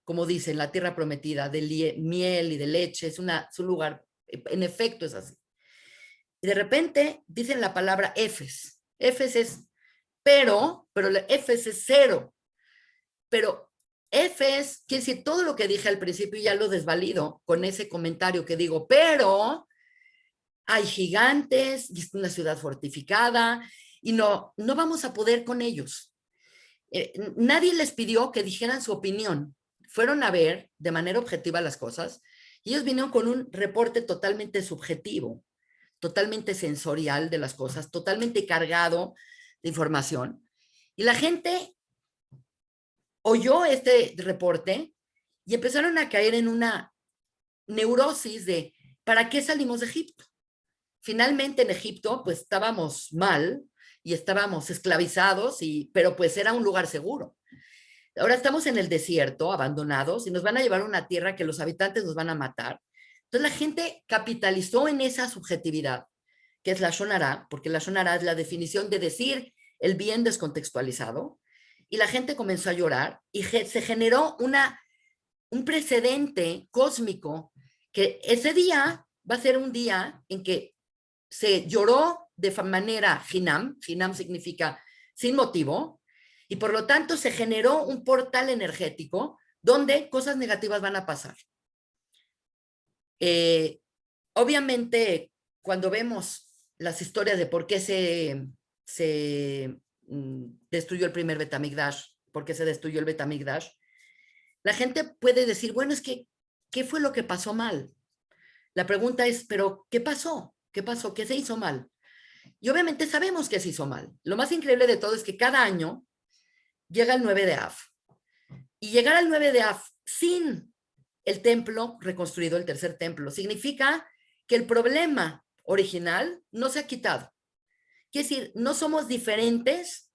[SPEAKER 1] como dicen, la tierra prometida, de miel y de leche, es un lugar, en efecto es así. Y de repente dicen la palabra Efes. Efes es pero Efes es cero. Pero Efes quiere decir todo lo que dije al principio, ya lo desvalido con ese comentario que digo, pero hay gigantes, y es una ciudad fortificada, y no vamos a poder con ellos. Nadie les pidió que dijeran su opinión. Fueron a ver de manera objetiva las cosas, y ellos vinieron con un reporte totalmente subjetivo, totalmente sensorial de las cosas, totalmente cargado de información. Y la gente oyó este reporte y empezaron a caer en una neurosis de ¿para qué salimos de Egipto? Finalmente en Egipto pues estábamos mal y estábamos esclavizados, pero pues era un lugar seguro. Ahora estamos en el desierto, abandonados, y nos van a llevar a una tierra que los habitantes nos van a matar. Entonces la gente capitalizó en esa subjetividad, que es la Shonara, porque la Shonara es la definición de decir el bien descontextualizado, y la gente comenzó a llorar y se generó un precedente cósmico, que ese día va a ser un día en que se lloró de manera hinam significa sin motivo, y por lo tanto se generó un portal energético donde cosas negativas van a pasar. Eh, Obviamente, cuando vemos las historias de por qué se destruyó el primer Betamigdash, por qué se destruyó el Betamigdash, la gente puede decir, bueno, es que, ¿qué fue lo que pasó mal? La pregunta es, ¿pero qué pasó? ¿Qué pasó? ¿Qué se hizo mal? Y obviamente sabemos que se hizo mal. Lo más increíble de todo es que cada año llega el 9 de Av. Y llegar al 9 de Av sin el templo reconstruido, el tercer templo, significa que el problema original no se ha quitado. Quiere decir, no somos diferentes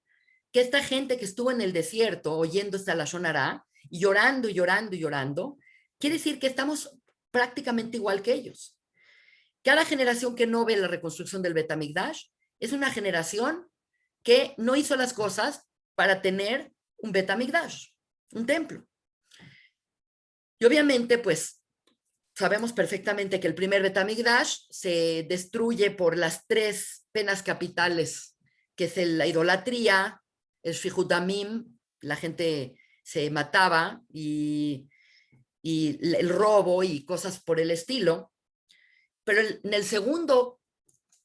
[SPEAKER 1] que esta gente que estuvo en el desierto oyendo esta la Shonara y llorando y llorando y llorando. Quiere decir que estamos prácticamente igual que ellos. Cada generación que no ve la reconstrucción del Betamigdash es una generación que no hizo las cosas para tener un Betamigdash, un templo. Y obviamente, pues, sabemos perfectamente que el primer Betamigdash se destruye por las tres penas capitales, que es la idolatría, el Shfihutamim, la gente se mataba, y el robo y cosas por el estilo. Pero en el segundo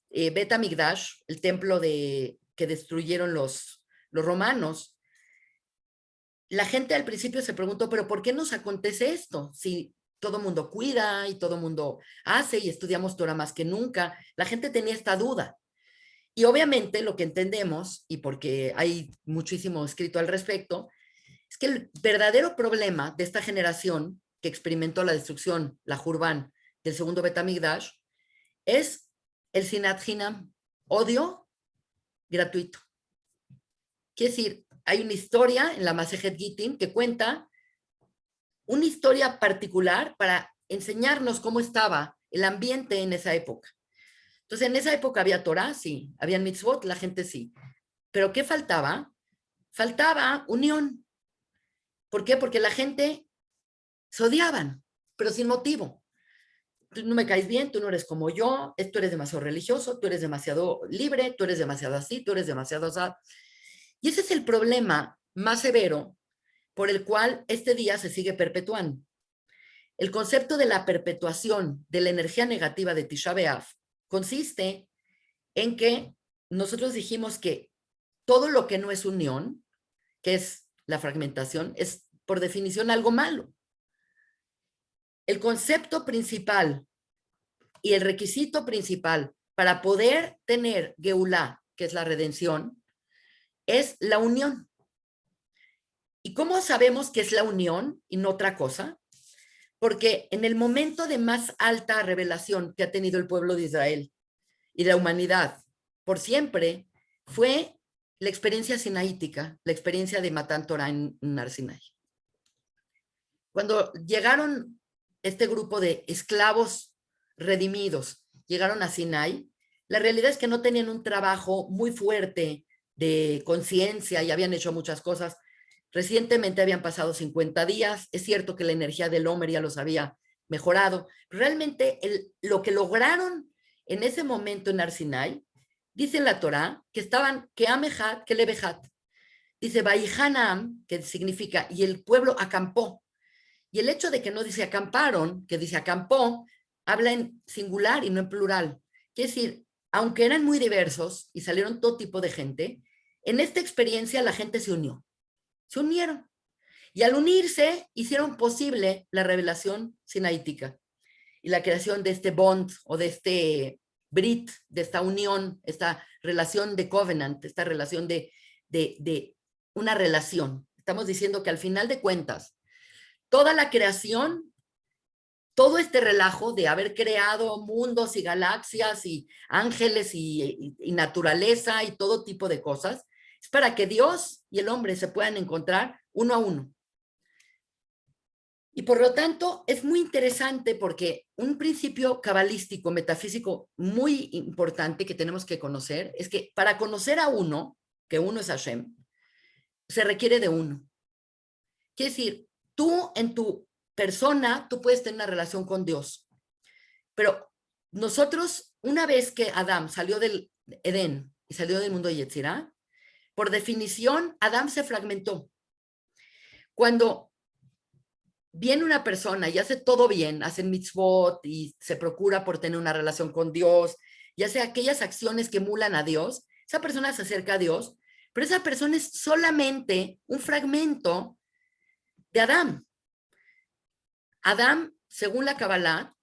[SPEAKER 1] Betamigdash, el templo que destruyeron los romanos, la gente al principio se preguntó, pero ¿por qué nos acontece esto? Si todo mundo cuida y todo mundo hace y estudiamos Torah más que nunca, la gente tenía esta duda. Y obviamente lo que entendemos, y porque hay muchísimo escrito al respecto, es que el verdadero problema de esta generación que experimentó la destrucción, la Jurban, del segundo Betamigdash, es el Sinat Hinam, odio gratuito. Quiere decir, hay una historia en la Masejet Gittin que cuenta una historia particular para enseñarnos cómo estaba el ambiente en esa época. Entonces, en esa época había Torah, sí, había mitzvot, la gente sí. Pero ¿qué faltaba? Faltaba unión. ¿Por qué? Porque la gente se odiaban, pero sin motivo. Tú no me caes bien, tú no eres como yo, tú eres demasiado religioso, tú eres demasiado libre, tú eres demasiado así, tú eres demasiado así. Y ese es el problema más severo por el cual este día se sigue perpetuando. El concepto de la perpetuación de la energía negativa de Tisha B'Av consiste en que nosotros dijimos que todo lo que no es unión, que es la fragmentación, es por definición algo malo. El concepto principal y el requisito principal para poder tener Geulá, que es la redención, es la unión. ¿Y cómo sabemos que es la unión y no otra cosa? Porque en el momento de más alta revelación que ha tenido el pueblo de Israel y la humanidad por siempre, fue la experiencia sinaítica, la experiencia de Matan Torah en Nar Sinai. Cuando llegaron este grupo de esclavos redimidos, llegaron a Sinai, la realidad es que no tenían un trabajo muy fuerte de conciencia y habían hecho muchas cosas. Recientemente habían pasado 50 días, es cierto que la energía del hombre ya los había mejorado. Realmente lo que lograron en ese momento en Arsinai, dice en la Torá que estaban que amejat, que lebejat. Dice Baihanam, que significa, y el pueblo acampó. Y el hecho de que no dice acamparon, que dice acampó, habla en singular y no en plural. Quiere decir, aunque eran muy diversos y salieron todo tipo de gente, en esta experiencia la gente se unió. Se unieron. Y al unirse, hicieron posible la revelación sinaítica y la creación de este bond o de este brit, de esta unión, esta relación de covenant, esta relación de una relación. Estamos diciendo que al final de cuentas, toda la creación, todo este relajo de haber creado mundos y galaxias y ángeles y naturaleza y todo tipo de cosas, es para que Dios y el hombre se puedan encontrar uno a uno. Y por lo tanto, es muy interesante porque un principio cabalístico, metafísico muy importante que tenemos que conocer es que para conocer a uno, que uno es Hashem, se requiere de uno. Quiere decir, tú en tu persona, tú puedes tener una relación con Dios, pero nosotros, una vez que Adán salió del Edén y salió del mundo de Yetzirah, por definición, Adán se fragmentó. Cuando viene una persona y hace todo bien, hace mitzvot y se procura por tener una relación con Dios y hace aquellas acciones que emulan a Dios, esa persona se acerca a Dios, pero esa persona es solamente un fragmento de Adán. Adán, según la Kabbalah,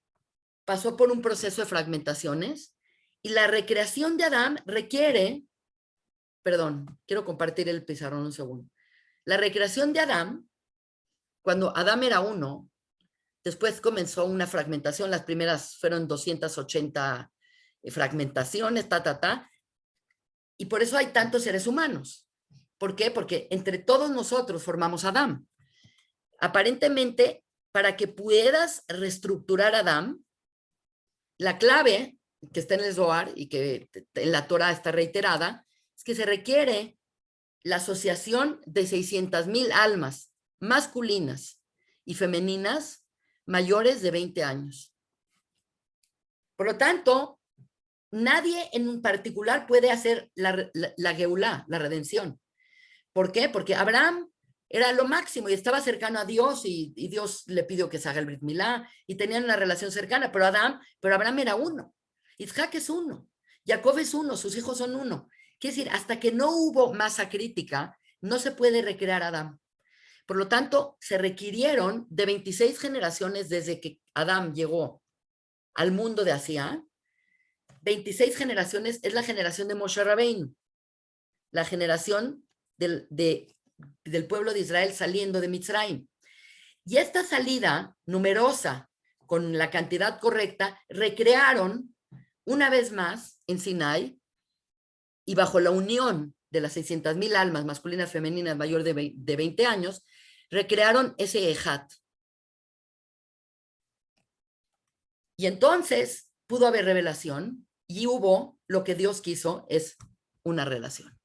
[SPEAKER 1] pasó por un proceso de fragmentaciones y la recreación de Adán requiere, perdón, quiero compartir el pizarrón un segundo. La recreación de Adán, cuando Adán era uno, después comenzó una fragmentación, las primeras fueron 280 fragmentaciones, y por eso hay tantos seres humanos. ¿Por qué? Porque entre todos nosotros formamos Adán. Aparentemente, para que puedas reestructurar Adán, la clave que está en el Zohar y que en la Torah está reiterada, es que se requiere la asociación de 600,000 almas masculinas y femeninas mayores de 20 años. Por lo tanto, nadie en un particular puede hacer la Geulá, la redención. ¿Por qué? Porque Abraham era lo máximo y estaba cercano a Dios y Dios le pidió que se haga el Brit Milá y tenían una relación cercana, pero Abraham era uno, Isaac es uno, Jacob es uno, sus hijos son uno. Quiere decir, hasta que no hubo masa crítica, no se puede recrear a Adán. Por lo tanto, se requirieron de 26 generaciones desde que Adán llegó al mundo de Asia. 26 generaciones es la generación de Moshe Rabbeinu, la generación del pueblo de Israel saliendo de Mitzrayim. Y esta salida numerosa con la cantidad correcta, recrearon una vez más en Sinai y bajo la unión de las 600,000 almas masculinas, femeninas, mayor de 20 años, recrearon ese Ejat. Y entonces pudo haber revelación y hubo lo que Dios quiso, es una relación.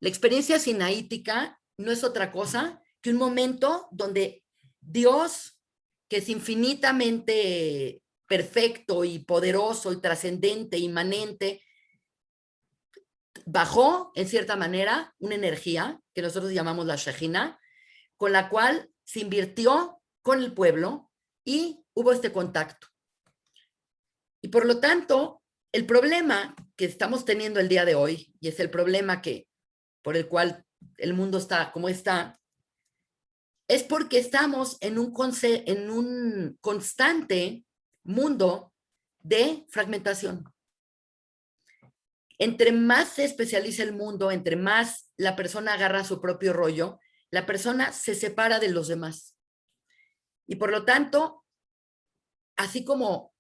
[SPEAKER 1] La experiencia sinaítica no es otra cosa que un momento donde Dios, que es infinitamente perfecto y poderoso y trascendente, inmanente, bajó en cierta manera una energía que nosotros llamamos la Shejina, con la cual se invirtió con el pueblo y hubo este contacto. Y por lo tanto, el problema que estamos teniendo el día de hoy, y es el problema por el cual el mundo está como está, es porque estamos en un constante mundo de fragmentación. Entre más se especializa el mundo, entre más la persona agarra su propio rollo, la persona se separa de los demás. Y por lo tanto, así como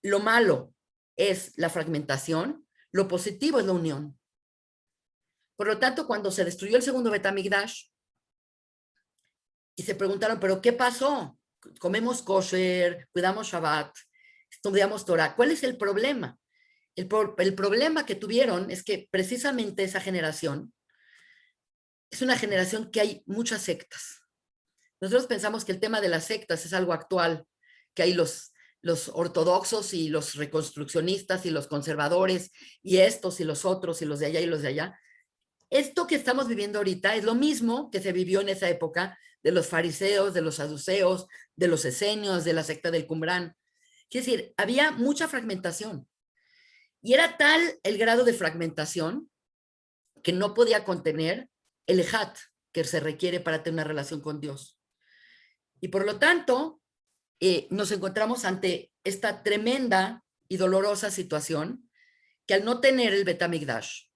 [SPEAKER 1] lo malo es la fragmentación, lo positivo es la unión. Por lo tanto, cuando se destruyó el segundo Betamigdash y se preguntaron, ¿pero qué pasó? Comemos kosher, cuidamos Shabbat, estudiamos Torah. ¿Cuál es el problema? El problema que tuvieron es que precisamente esa generación es una generación que hay muchas sectas. Nosotros pensamos que el tema de las sectas es algo actual, que hay los ortodoxos y los reconstruccionistas y los conservadores y estos y los otros y los de allá y los de allá. Esto que estamos viviendo ahorita es lo mismo que se vivió en esa época de los fariseos, de los saduceos, de los esenios, de la secta del Qumrán. Es decir, había mucha fragmentación. Y era tal el grado de fragmentación que no podía contener el ejat que se requiere para tener una relación con Dios. Y por lo tanto, nos encontramos ante esta tremenda y dolorosa situación que al no tener el Betamigdash,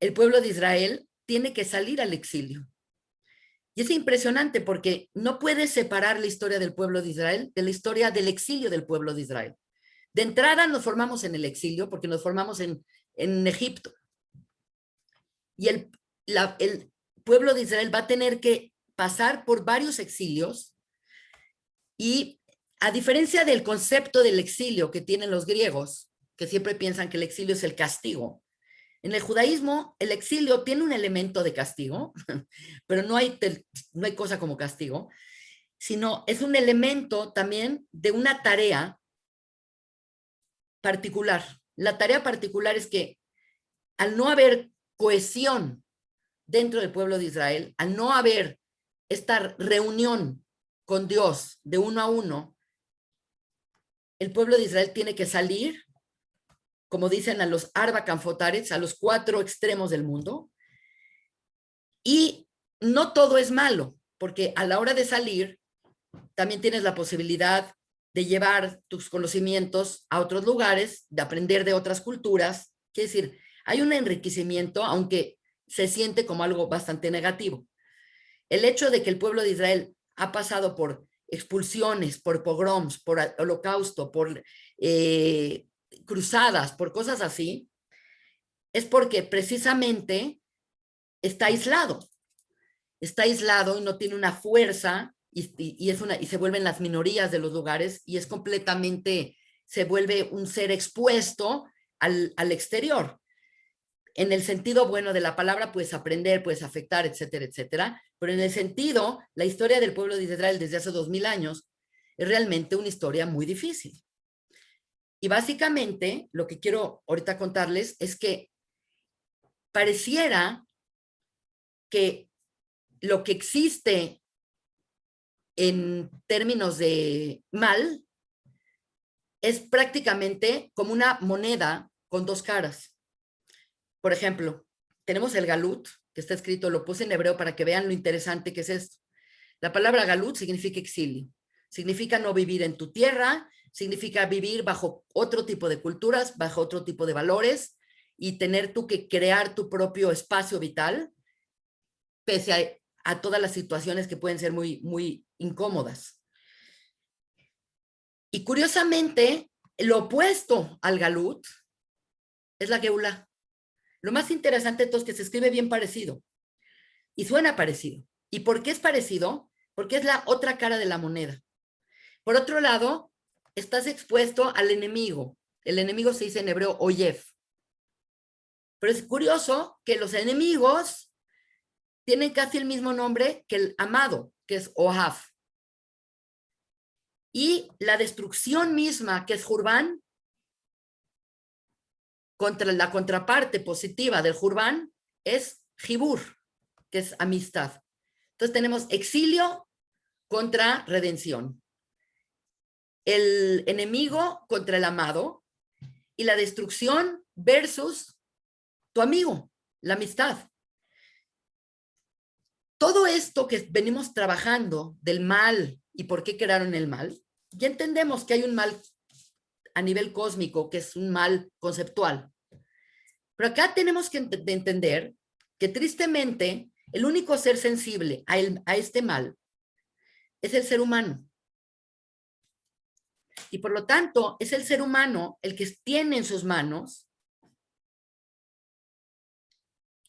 [SPEAKER 1] el pueblo de Israel tiene que salir al exilio. Y es impresionante porque no puedes separar la historia del pueblo de Israel de la historia del exilio del pueblo de Israel. De entrada nos formamos en el exilio porque nos formamos en Egipto. Y el pueblo de Israel va a tener que pasar por varios exilios y a diferencia del concepto del exilio que tienen los griegos, que siempre piensan que el exilio es el castigo, en el judaísmo el exilio tiene un elemento de castigo, pero no hay cosa como castigo, sino es un elemento también de una tarea particular. La tarea particular es que al no haber cohesión dentro del pueblo de Israel, al no haber esta reunión con Dios de uno a uno, el pueblo de Israel tiene que salir, como dicen, a los Arba Canfotares, a los 4 extremos del mundo. Y no todo es malo, porque a la hora de salir, también tienes la posibilidad de llevar tus conocimientos a otros lugares, de aprender de otras culturas. Quiere decir, hay un enriquecimiento, aunque se siente como algo bastante negativo. El hecho de que el pueblo de Israel ha pasado por expulsiones, por pogroms, por holocausto, por cruzadas, por cosas así, es porque precisamente está aislado y no tiene una fuerza y se vuelven las minorías de los lugares y es completamente, se vuelve un ser expuesto al exterior. En el sentido bueno de la palabra, puedes aprender, puedes afectar, etcétera, etcétera. Pero en el sentido, la historia del pueblo de Israel desde hace 2000 años es realmente una historia muy difícil. Y básicamente, lo que quiero ahorita contarles es que pareciera que lo que existe en términos de mal es prácticamente como una moneda con 2 caras. Por ejemplo, tenemos el galut, que está escrito, lo puse en hebreo para que vean lo interesante que es esto. La palabra galut significa exilio, significa no vivir en tu tierra, significa vivir bajo otro tipo de culturas, bajo otro tipo de valores y tener tú que crear tu propio espacio vital, pese a todas las situaciones que pueden ser muy, muy incómodas. Y curiosamente, lo opuesto al galut es la geulá. Lo más interesante de todo es que se escribe bien parecido y suena parecido. ¿Y por qué es parecido? Porque es la otra cara de la moneda. Por otro lado, estás expuesto al enemigo. El enemigo se dice en hebreo oyev. Pero es curioso que los enemigos tienen casi el mismo nombre que el amado, que es Ohav. Y la destrucción misma, que es Jurban, contra la contraparte positiva del Jurban, es Jibur, que es amistad. Entonces tenemos exilio contra redención. El enemigo contra el amado y la destrucción versus tu amigo, la amistad. Todo esto que venimos trabajando del mal y por qué crearon el mal, ya entendemos que hay un mal a nivel cósmico, que es un mal conceptual. Pero acá tenemos que entender que tristemente el único ser sensible a este mal es el ser humano. Y por lo tanto, es el ser humano el que tiene en sus manos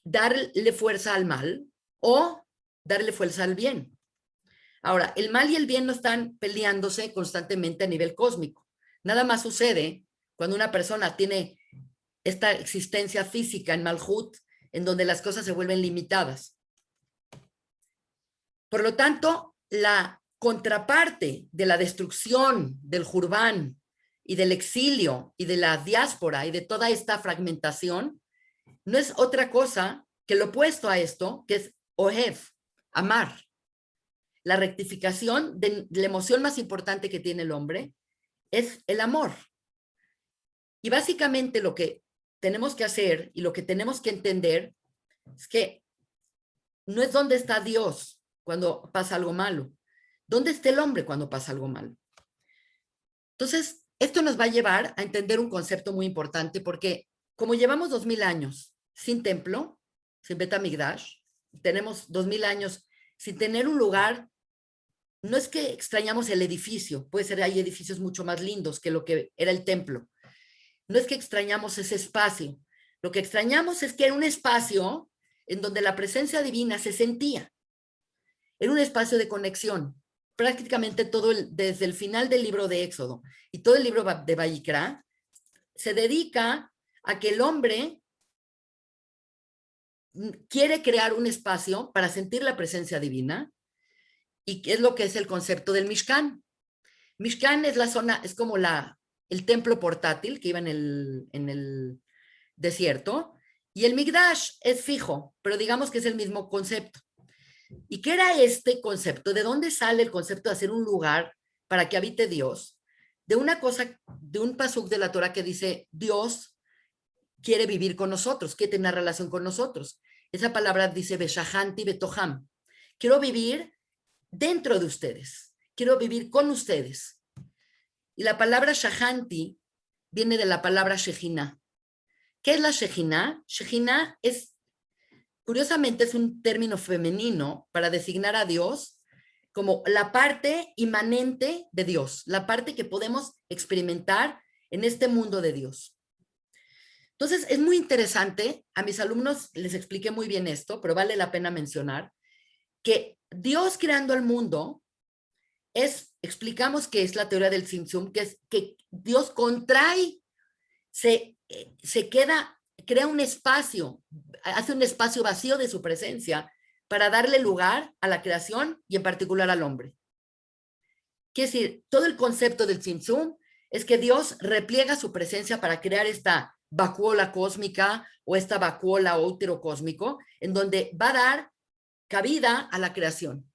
[SPEAKER 1] darle fuerza al mal o darle fuerza al bien. Ahora, el mal y el bien no están peleándose constantemente a nivel cósmico. Nada más sucede cuando una persona tiene esta existencia física en Malhut, en donde las cosas se vuelven limitadas. Por lo tanto, la contraparte de la destrucción del Jurban y del exilio y de la diáspora y de toda esta fragmentación no es otra cosa que lo opuesto a esto, que es Ohev, amar. La rectificación de la emoción más importante que tiene el hombre es el amor. Y básicamente lo que tenemos que hacer y lo que tenemos que entender es que no es dónde está Dios cuando pasa algo malo, dónde está el hombre cuando pasa algo malo. Entonces, esto nos va a llevar a entender un concepto muy importante porque como llevamos 2000 años sin templo, sin Bet Hamikdash, tenemos 2000 años sin tener un lugar. No es que extrañamos el edificio, puede ser, hay edificios mucho más lindos que lo que era el templo. No es que extrañamos ese espacio. Lo que extrañamos es que era un espacio en donde la presencia divina se sentía. Era un espacio de conexión. Prácticamente todo, desde el final del libro de Éxodo y todo el libro de Vayikra, se dedica a que el hombre quiere crear un espacio para sentir la presencia divina. ¿Y qué es lo que es el concepto del Mishkan? Mishkan es la zona, es como el templo portátil que iba en el desierto, y el Migdash es fijo, pero digamos que es el mismo concepto. ¿Y qué era este concepto? ¿De dónde sale el concepto de hacer un lugar para que habite Dios? De una cosa, de un pasuk de la Torah que dice, Dios quiere vivir con nosotros, quiere tener una relación con nosotros. Esa palabra dice, Beshahanti Betoham. Quiero vivir dentro de ustedes. Quiero vivir con ustedes. Y la palabra Shahanti viene de la palabra Shejina. ¿Qué es la Shejina? Shejina es, curiosamente, es un término femenino para designar a Dios como la parte inmanente de Dios, la parte que podemos experimentar en este mundo de Dios. Entonces, es muy interesante, a mis alumnos les expliqué muy bien esto, pero vale la pena mencionar que Dios creando el mundo explicamos que es la teoría del Tzimtzum, que es que Dios contrae, se queda, crea un espacio, hace un espacio vacío de su presencia para darle lugar a la creación y en particular al hombre. Quiere decir, todo el concepto del Tzimtzum es que Dios repliega su presencia para crear esta vacuola cósmica o esta vacuola o útero cósmico, en donde va a dar cabida a la creación.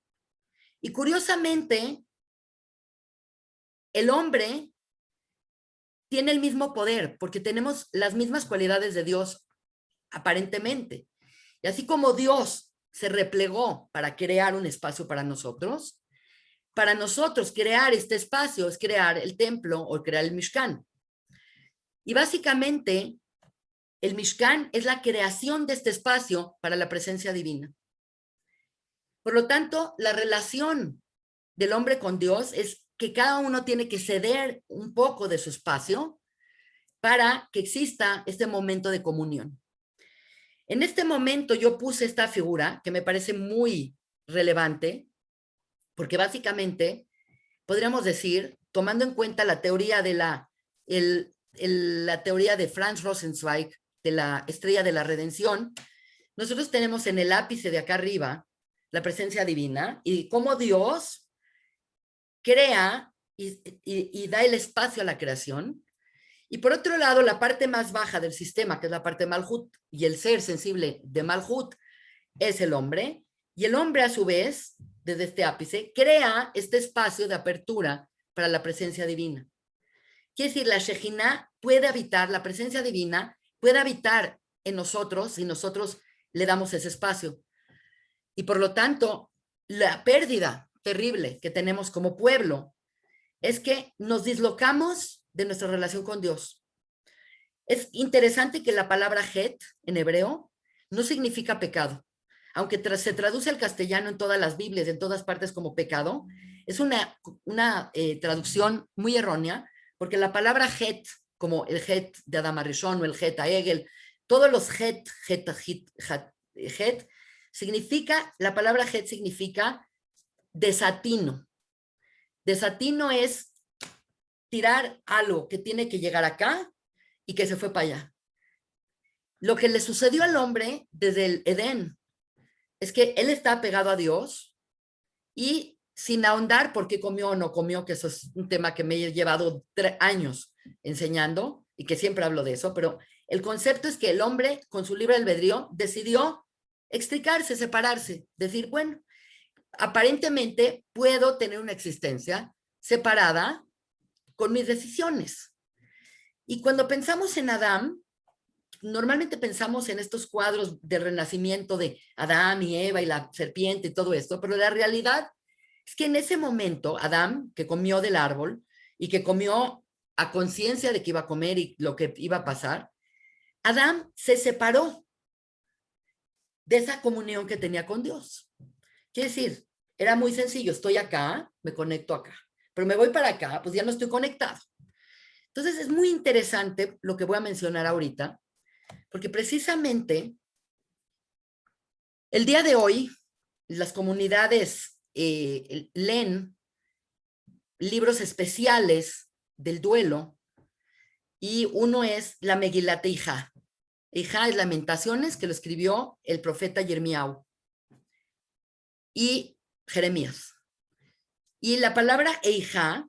[SPEAKER 1] Y curiosamente, el hombre tiene el mismo poder porque tenemos las mismas cualidades de Dios aparentemente. Y así como Dios se replegó para crear un espacio para nosotros crear este espacio es crear el templo o crear el Mishkan. Y básicamente el Mishkan es la creación de este espacio para la presencia divina. Por lo tanto, la relación del hombre con Dios es que cada uno tiene que ceder un poco de su espacio para que exista este momento de comunión. En este momento yo puse esta figura que me parece muy relevante, porque básicamente podríamos decir, tomando en cuenta la teoría de la teoría de Franz Rosenzweig, de la estrella de la redención, nosotros tenemos en el ápice de acá arriba la presencia divina y cómo Dios crea y da el espacio a la creación. Y por otro lado, la parte más baja del sistema, que es la parte de Malhut, y el ser sensible de Malhut es el hombre, y el hombre a su vez, desde este ápice, crea este espacio de apertura para la presencia divina. Quiere decir, la Shejinah puede habitar, la presencia divina puede habitar en nosotros si nosotros le damos ese espacio. Y por lo tanto, la pérdida terrible que tenemos como pueblo es que nos dislocamos de nuestra relación con Dios. Es interesante que la palabra het en hebreo no significa pecado. Aunque se traduce al castellano en todas las Biblias, en todas partes como pecado, es una traducción muy errónea, porque la palabra het, como el het de Adam Arishon o el het a Hegel, todos los het significa, la palabra het significa desatino. Desatino es tirar algo que tiene que llegar acá y que se fue para allá. Lo que le sucedió al hombre desde el Edén es que él está pegado a Dios y sin ahondar por qué comió o no comió, que eso es un tema que me he llevado 3 años enseñando y que siempre hablo de eso, pero el concepto es que el hombre con su libre albedrío decidió extricarse, separarse, decir, bueno, aparentemente puedo tener una existencia separada con mis decisiones. Y cuando pensamos en Adán, normalmente pensamos en estos cuadros del renacimiento de Adán y Eva y la serpiente y todo esto, pero la realidad es que en ese momento Adán, que comió del árbol y que comió a conciencia de que iba a comer y lo que iba a pasar, Adán se separó de esa comunión que tenía con Dios. Quiere decir, era muy sencillo, estoy acá, me conecto acá, pero me voy para acá, pues ya no estoy conectado. Entonces es muy interesante lo que voy a mencionar ahorita, porque precisamente el día de hoy las comunidades leen libros especiales del duelo y uno es la Megilat Eijá. Eijá es Lamentaciones, que lo escribió el profeta Yirmiyahu y Jeremías. Y la palabra Eijá,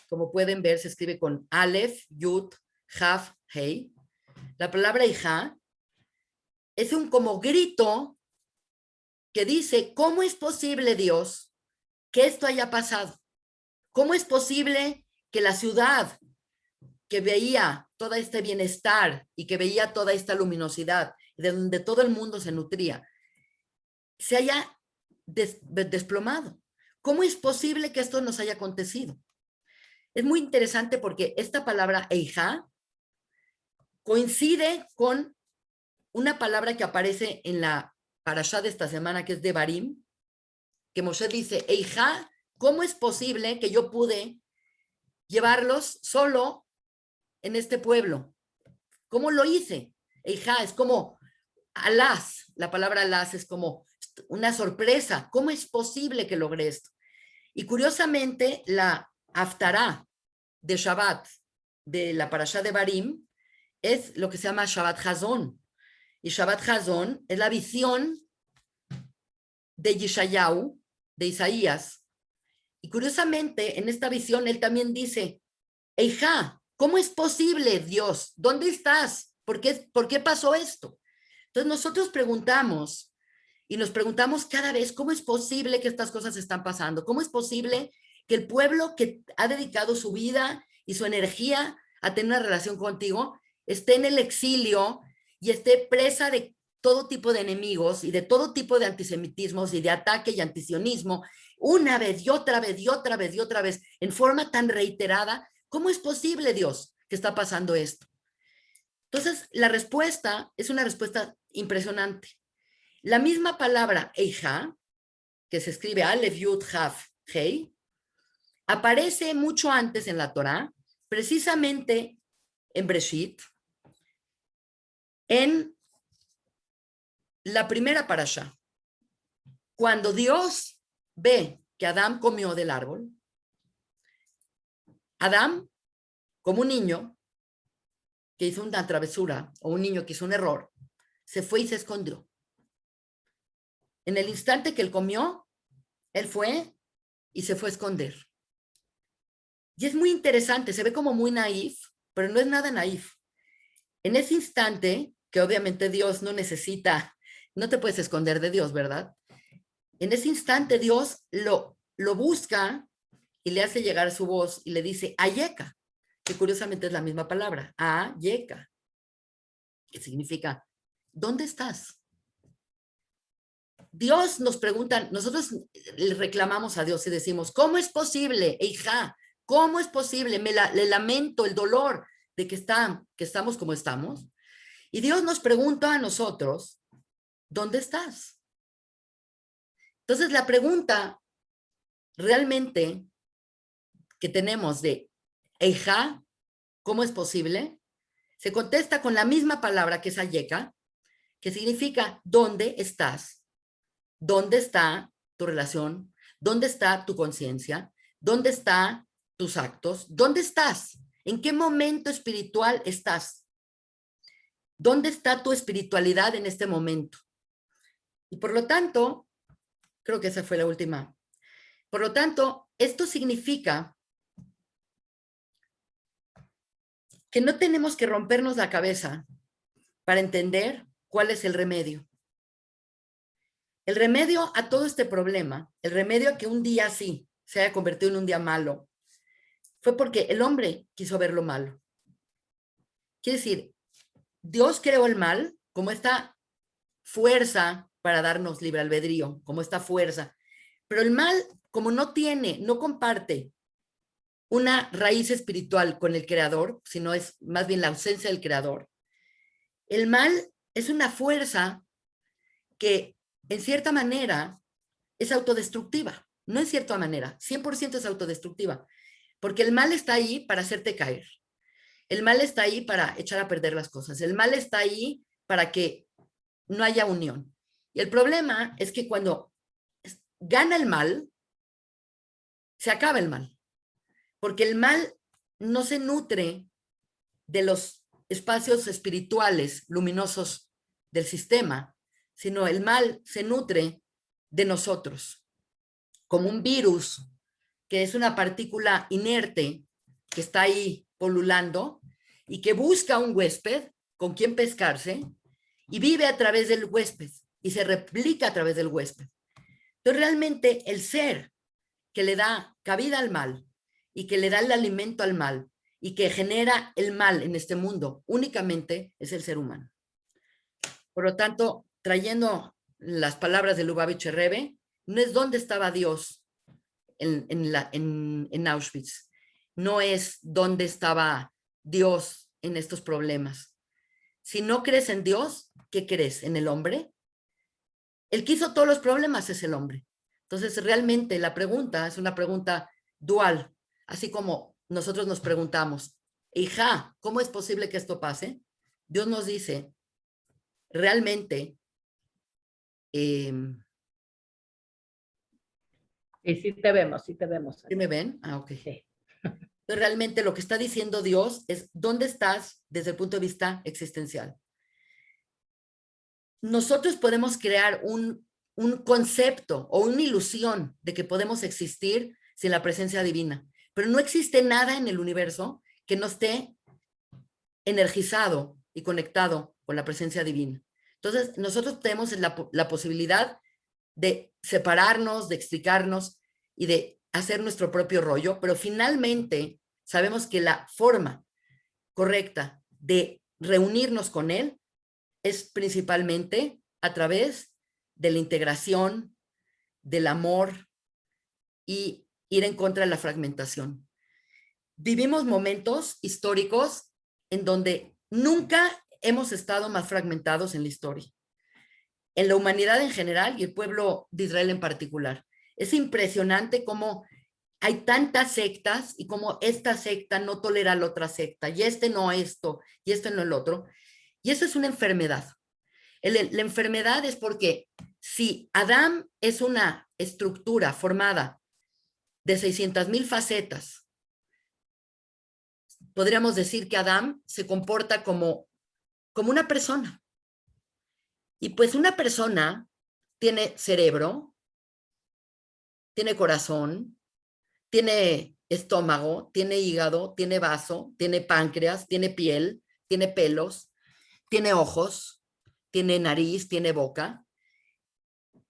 [SPEAKER 1] como pueden ver, se escribe con Aleph, Yud, Haf, Hei. La palabra Eijá es un como grito que dice, ¿cómo es posible, Dios, que esto haya pasado? ¿Cómo es posible que la ciudad que veía todo este bienestar y que veía toda esta luminosidad, de donde todo el mundo se nutría, se haya desplomado? ¿Cómo es posible que esto nos haya acontecido? Es muy interesante porque esta palabra Eijá coincide con una palabra que aparece en la parashá de esta semana, que es Devarim, que Moshe dice, Eijá, ¿cómo es posible que yo pude llevarlos solo en este pueblo? ¿Cómo lo hice? Eijá es como alas, la palabra alas es como una sorpresa. ¿Cómo es posible que logré esto? Y curiosamente, la Haftará de Shabbat, de la parashá de Barim, es lo que se llama Shabbat Hazón. Y Shabbat Hazón es la visión de Yeshayahu, de Isaías. Y curiosamente, en esta visión, él también dice, Eijá, ¿cómo es posible, Dios? ¿Dónde estás? ¿Por qué pasó esto? Entonces nosotros preguntamos, y nos preguntamos cada vez, ¿cómo es posible que estas cosas están pasando? ¿Cómo es posible que el pueblo que ha dedicado su vida y su energía a tener una relación contigo esté en el exilio y esté presa de todo tipo de enemigos y de todo tipo de antisemitismos y de ataque y antisionismo, una vez y otra vez y otra vez y otra vez, en forma tan reiterada? ¿Cómo es posible, Dios, que está pasando esto? Entonces, la respuesta es una respuesta impresionante. La misma palabra Eijá, que se escribe Aleph, Yud, Haf, Hei, aparece mucho antes en la Torá, precisamente en Breshit, en la primera parashá. Cuando Dios ve que Adán comió del árbol, Adán, como un niño que hizo una travesura o un niño que hizo un error, se fue y se escondió. En el instante que él comió, él fue y se fue a esconder. Y es muy interesante, se ve como muy naif, pero no es nada naif. En ese instante, que obviamente Dios no necesita, no te puedes esconder de Dios, ¿verdad? En ese instante Dios lo busca y le hace llegar su voz y le dice, Ayeka, que curiosamente es la misma palabra, Ayeka, que significa, ¿dónde estás? Dios nos pregunta, nosotros le reclamamos a Dios y decimos, ¿cómo es posible, hija? ¿Cómo es posible? Le lamento el dolor de que estamos como estamos. Y Dios nos pregunta a nosotros, ¿dónde estás? Entonces la pregunta realmente que tenemos de, hija, ¿cómo es posible? Se contesta con la misma palabra que es ayeka, que significa, ¿dónde estás? ¿Dónde está tu relación? ¿Dónde está tu conciencia? ¿Dónde están tus actos? ¿Dónde estás? ¿En qué momento espiritual estás? ¿Dónde está tu espiritualidad en este momento? Y por lo tanto, creo que esa fue la última. Por lo tanto, esto significa que no tenemos que rompernos la cabeza para entender cuál es el remedio. El remedio a todo este problema, el remedio a que un día sí se haya convertido en un día malo, fue porque el hombre quiso ver lo malo. Quiere decir, Dios creó el mal como esta fuerza para darnos libre albedrío, como esta fuerza. Pero el mal, como no comparte una raíz espiritual con el creador, sino es más bien la ausencia del creador, el mal es una fuerza que en cierta manera es autodestructiva. No en cierta manera, 100% es autodestructiva, porque el mal está ahí para hacerte caer. El mal está ahí para echar a perder las cosas. El mal está ahí para que no haya unión. Y el problema es que cuando gana el mal, se acaba el mal. Porque el mal no se nutre de los espacios espirituales luminosos del sistema, sino el mal se nutre de nosotros, como un virus, que es una partícula inerte que está ahí polulando y que busca un huésped con quien pescarse y vive a través del huésped y se replica a través del huésped. Entonces, realmente el ser que le da cabida al mal y que le da el alimento al mal y que genera el mal en este mundo únicamente es el ser humano. Por lo tanto, trayendo las palabras de Lubavitch Rebbe, no es dónde estaba Dios en Auschwitz, no es dónde estaba Dios en estos problemas. Si no crees en Dios, ¿qué crees? ¿En el hombre? El que hizo todos los problemas es el hombre. Entonces, realmente la pregunta es una pregunta dual, así como nosotros nos preguntamos, hija, ¿cómo es posible que esto pase? Dios nos dice, realmente,
[SPEAKER 2] Y sí te vemos, sí te vemos.
[SPEAKER 1] ¿sí me ven? Ah, ok.
[SPEAKER 2] Sí.
[SPEAKER 1] Entonces, realmente lo que está diciendo Dios es, ¿dónde estás desde el punto de vista existencial? Nosotros podemos crear un concepto o una ilusión de que podemos existir sin la presencia divina, pero no existe nada en el universo que no esté energizado y conectado con la presencia divina. Entonces, nosotros tenemos la posibilidad de separarnos, de explicarnos y de hacer nuestro propio rollo, pero finalmente sabemos que la forma correcta de reunirnos con él es principalmente a través de la integración, del amor y ir en contra de la fragmentación. Vivimos momentos históricos en donde nunca hemos estado más fragmentados en la historia, en la humanidad en general y el pueblo de Israel en particular. Es impresionante cómo hay tantas sectas y como esta secta no tolera la otra secta y este no esto y este no el otro. Y eso es una enfermedad. La enfermedad es porque si Adán es una estructura formada de 600,000 facetas, podríamos decir que Adán se comporta como una persona. Y pues una persona tiene cerebro, tiene corazón, tiene estómago, tiene hígado, tiene vaso, tiene páncreas, tiene piel, tiene pelos, tiene ojos, tiene nariz, tiene boca.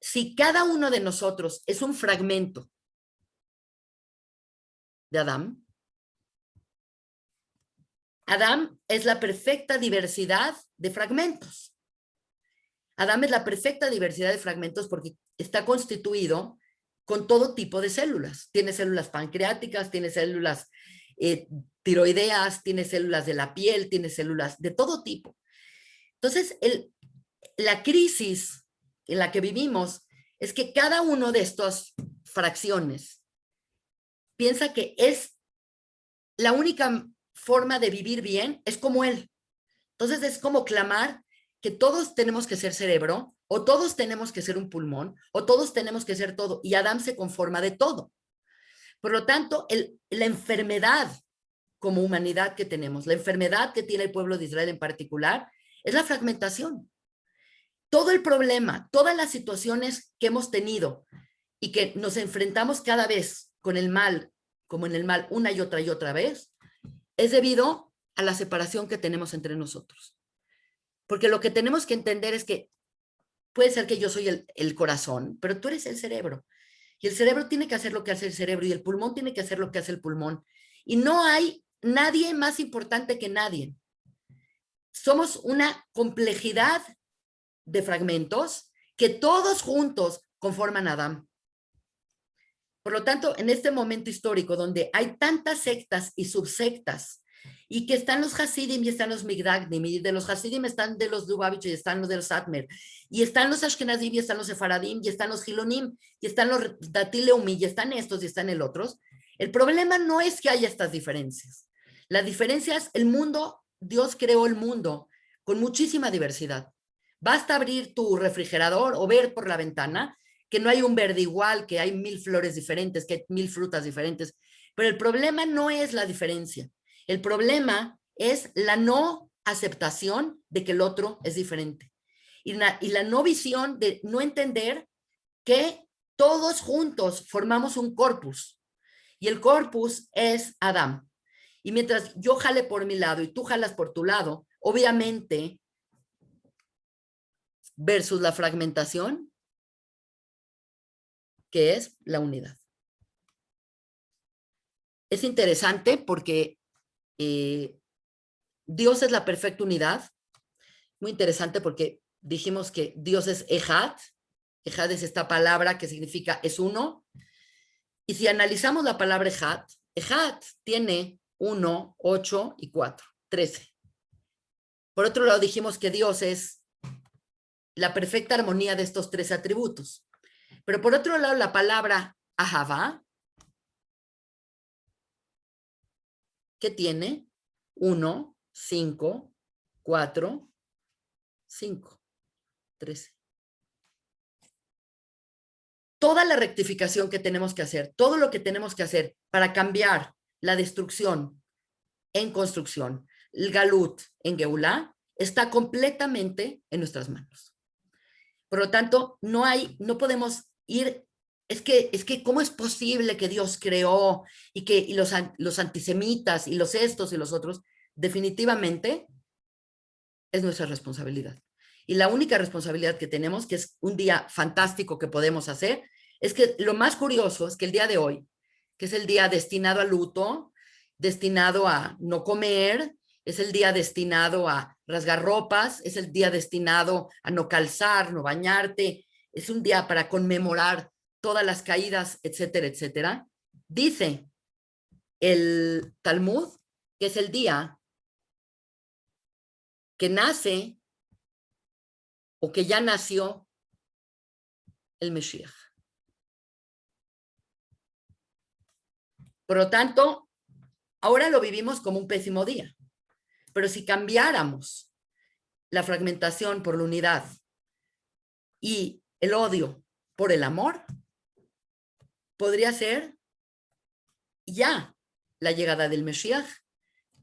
[SPEAKER 1] Si cada uno de nosotros es un fragmento de Adán, Adán es la perfecta diversidad de fragmentos. Adán es la perfecta diversidad de fragmentos porque está constituido con todo tipo de células. Tiene células pancreáticas, tiene células tiroideas, tiene células de la piel, tiene células de todo tipo. Entonces, la crisis en la que vivimos es que cada uno de estas fracciones piensa que es la única forma de vivir bien, es como él. Entonces, es como clamar que todos tenemos que ser cerebro, o todos tenemos que ser un pulmón, o todos tenemos que ser todo, y Adán se conforma de todo. Por lo tanto, la enfermedad como humanidad que tenemos, la enfermedad que tiene el pueblo de Israel en particular, es la fragmentación. Todo el problema, todas las situaciones que hemos tenido y que nos enfrentamos cada vez con el mal, como en el mal una y otra vez, es debido a la separación que tenemos entre nosotros. Porque lo que tenemos que entender es que puede ser que yo soy el corazón, pero tú eres el cerebro. Y el cerebro tiene que hacer lo que hace el cerebro y el pulmón tiene que hacer lo que hace el pulmón. Y no hay nadie más importante que nadie. Somos una complejidad de fragmentos que todos juntos conforman Adán. Por lo tanto, en este momento histórico donde hay tantas sectas y subsectas, y que están los Hasidim y están los Migdagnim, y de los Hasidim están de los Lubavitch y están los del Satmer, y están los Ashkenazim y están los Sefaradim, y están los Hilonim, y están los Datileumi, y están estos y están el otros. El problema no es que haya estas diferencias. La diferencia es el mundo, Dios creó el mundo con muchísima diversidad. Basta abrir tu refrigerador o ver por la ventana que no hay un verde igual, que hay 1000 flores diferentes, que hay 1000 frutas diferentes. Pero el problema no es la diferencia. El problema es la no aceptación de que el otro es diferente. Y la no visión de no entender que todos juntos formamos un corpus. Y el corpus es Adán. Y mientras yo jale por mi lado y tú jalas por tu lado, obviamente, versus la fragmentación, que es la unidad. Es interesante porque Dios es la perfecta unidad. Muy interesante porque dijimos que Dios es Ejad. Ejad es esta palabra que significa es uno. Y si analizamos la palabra Ejad, Ejad tiene 1, 8 y 4, 13. Por otro lado, dijimos que Dios es la perfecta armonía de estos 3 atributos. Pero por otro lado, la palabra Ahavá, ¿qué tiene? 1, 5, 4, 5, 13. Toda la rectificación que tenemos que hacer, todo lo que tenemos que hacer para cambiar la destrucción en construcción, el galut en Geulá, está completamente en nuestras manos. Por lo tanto, no podemos ir, es que ¿cómo es posible que Dios creó y los antisemitas y los estos y los otros? Definitivamente es nuestra responsabilidad. Y la única responsabilidad que tenemos, que es un día fantástico que podemos hacer, es que lo más curioso es que el día de hoy, que es el día destinado al luto, destinado a no comer, es el día destinado a rasgar ropas, es el día destinado a no calzar, no bañarte, es un día para conmemorar todas las caídas, etcétera, etcétera. Dice el Talmud que es el día que nace o que ya nació el Mesías. Por lo tanto, ahora lo vivimos como un pésimo día. Pero si cambiáramos la fragmentación por la unidad y el odio por el amor, podría ser ya la llegada del Mesías,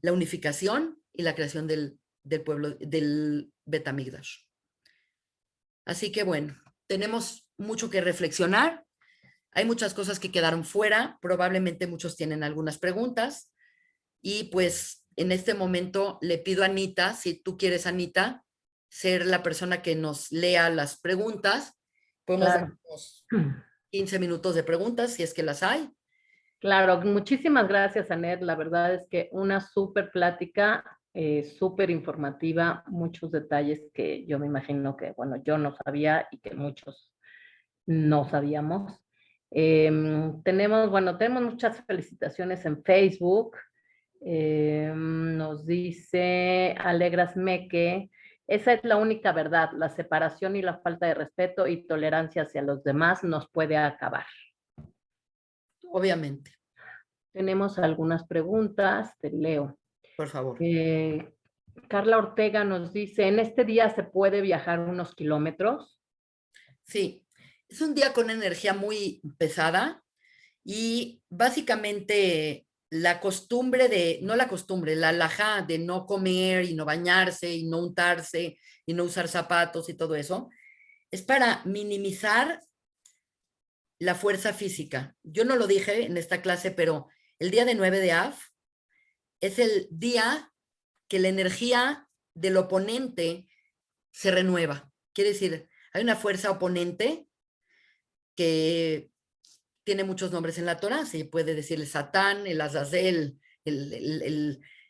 [SPEAKER 1] la unificación y la creación del pueblo, del Betamigdash. Así que bueno, tenemos mucho que reflexionar. Hay muchas cosas que quedaron fuera. Probablemente muchos tienen algunas preguntas. Y pues en este momento le pido a Anita, si tú quieres, Anita, ser la persona que nos lea las preguntas. Podemos
[SPEAKER 2] Claro.
[SPEAKER 1] darnos 15 minutos de preguntas, si es que las hay.
[SPEAKER 2] Claro, muchísimas gracias, Anet. La verdad es que una súper plática, súper informativa, muchos detalles que yo me imagino que, bueno, yo no sabía y que muchos no sabíamos. Tenemos muchas felicitaciones en Facebook. Nos dice Alegras Meque, esa es la única verdad, la separación y la falta de respeto y tolerancia hacia los demás nos puede acabar.
[SPEAKER 1] Obviamente.
[SPEAKER 2] Tenemos algunas preguntas, te leo.
[SPEAKER 1] Por favor.
[SPEAKER 2] Carla Ortega nos dice, ¿en este día se puede viajar unos kilómetros?
[SPEAKER 1] Sí, es un día con energía muy pesada y básicamente la costumbre de, no la costumbre, la alajá de no comer y no bañarse y no untarse y no usar zapatos y todo eso, es para minimizar la fuerza física. Yo no lo dije en esta clase, pero el día de 9 de Av es el día que la energía del oponente se renueva. Quiere decir, hay una fuerza oponente que tiene muchos nombres en la Torah, se puede decir el Satán, el Azazel,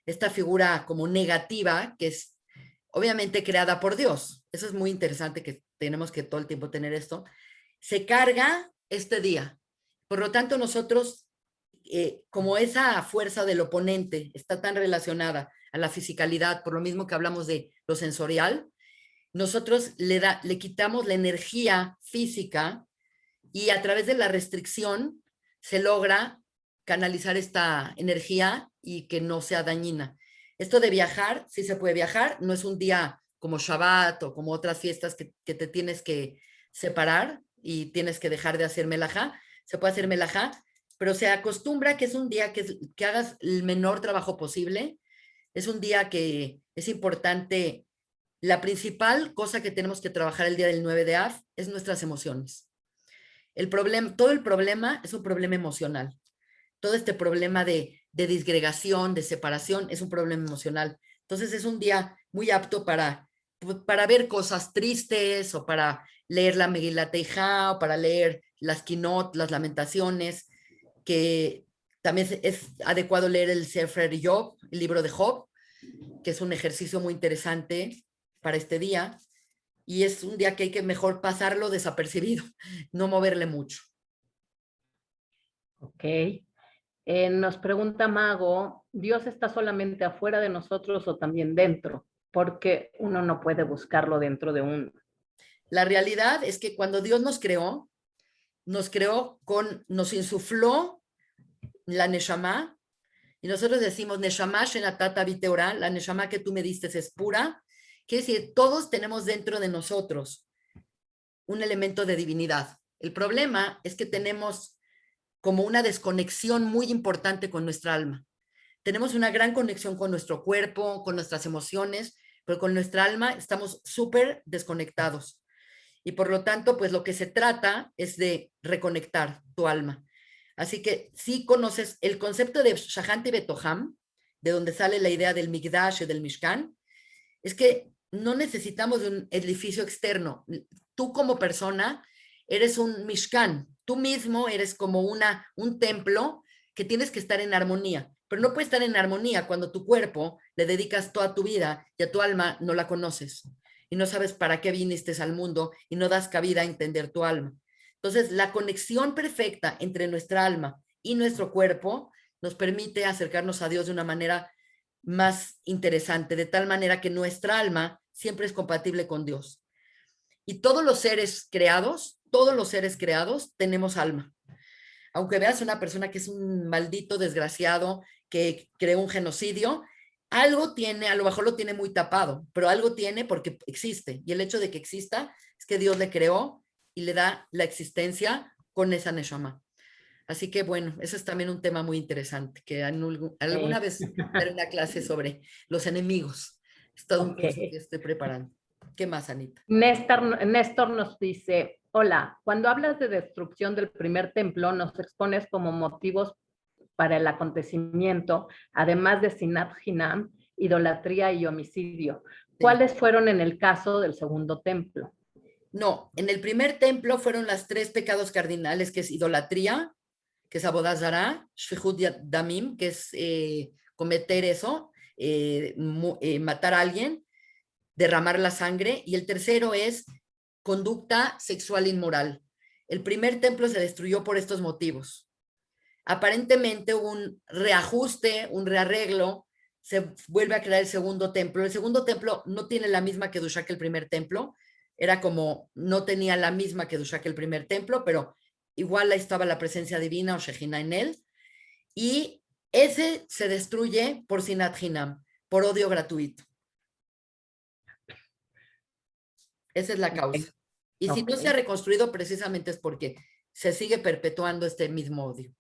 [SPEAKER 1] esta figura como negativa que es obviamente creada por Dios. Eso es muy interesante, que tenemos que todo el tiempo tener esto. Se carga este día. Por lo tanto, nosotros, como esa fuerza del oponente está tan relacionada a la fisicalidad, por lo mismo que hablamos de lo sensorial, nosotros le quitamos la energía física y a través de la restricción se logra canalizar esta energía y que no sea dañina. Esto de viajar, sí se puede viajar, no es un día como Shabbat o como otras fiestas que te tienes que separar y tienes que dejar de hacer melajá. Se puede hacer melajá, pero se acostumbra que es un día que hagas el menor trabajo posible. Es un día que es importante. La principal cosa que tenemos que trabajar el día del 9 de Av es nuestras emociones. Todo el problema es un problema emocional. Todo este problema de disgregación, de separación, es un problema emocional. Entonces es un día muy apto para ver cosas tristes o para leer la Megilat Eijá o para leer las Kinot, las lamentaciones, que también es adecuado leer el Sefer Job, el libro de Job, que es un ejercicio muy interesante para este día. Y es un día que hay que mejor pasarlo desapercibido, no moverle mucho.
[SPEAKER 2] Ok. Nos pregunta Mago, ¿Dios está solamente afuera de nosotros o también dentro? Porque uno no puede buscarlo dentro de uno.
[SPEAKER 1] La realidad es que cuando Dios nos insufló la Neshama, y nosotros decimos Neshama Shenatata Viteora, la Neshama que tú me diste es pura, quiere decir, todos tenemos dentro de nosotros un elemento de divinidad. El problema es que tenemos como una desconexión muy importante con nuestra alma. Tenemos una gran conexión con nuestro cuerpo, con nuestras emociones, pero con nuestra alma estamos súper desconectados. Y por lo tanto, pues lo que se trata es de reconectar tu alma. Así que si conoces el concepto de Shahant y Betoham, de donde sale la idea del Migdash y del Mishkan, es que no necesitamos de un edificio externo. Tú como persona eres un Mishkan, tú mismo eres como un templo que tienes que estar en armonía, pero no puedes estar en armonía cuando tu cuerpo le dedicas toda tu vida y a tu alma no la conoces y no sabes para qué viniste al mundo y no das cabida a entender tu alma. Entonces, la conexión perfecta entre nuestra alma y nuestro cuerpo nos permite acercarnos a Dios de una manera más interesante, de tal manera que nuestra alma siempre es compatible con Dios. Y todos los seres creados tenemos alma. aunque veas una persona que es un maldito desgraciado que creó un genocidio, algo tiene, a lo mejor lo tiene muy tapado, pero algo tiene porque existe. Y el hecho de que exista es que Dios le creó y le da la existencia con esa neshama. Así que bueno, eso es también un tema muy interesante, que alguna vez daré una clase sobre los enemigos. Es todo un curso que
[SPEAKER 2] Ok.
[SPEAKER 1] estoy preparando. ¿Qué más, Anita?
[SPEAKER 2] Néstor nos dice, hola, cuando hablas de destrucción del primer templo, nos expones como motivos para el acontecimiento, además de Sinat Hinam, idolatría y homicidio.
[SPEAKER 1] Sí.
[SPEAKER 2] ¿Cuáles fueron en el caso del segundo templo?
[SPEAKER 1] No, en el primer templo fueron las 3 pecados cardinales, que es idolatría, que es abodazara, shfichut damim, que es cometer eso, matar a alguien, derramar la sangre, y el tercero es conducta sexual inmoral. El primer templo se destruyó por estos motivos. Aparentemente hubo un reajuste, un rearreglo, se vuelve a crear el segundo templo. El segundo templo no tiene la misma kedusha que el primer templo, era como, no tenía la misma kedusha que el primer templo, pero igual ahí estaba la presencia divina o Shejina en él, y ese se destruye por Sinat Hinam, por odio gratuito. Esa es la
[SPEAKER 2] Okay.
[SPEAKER 1] causa. Y si no se ha
[SPEAKER 2] Okay.
[SPEAKER 1] reconstruido, precisamente es porque se sigue perpetuando este mismo odio.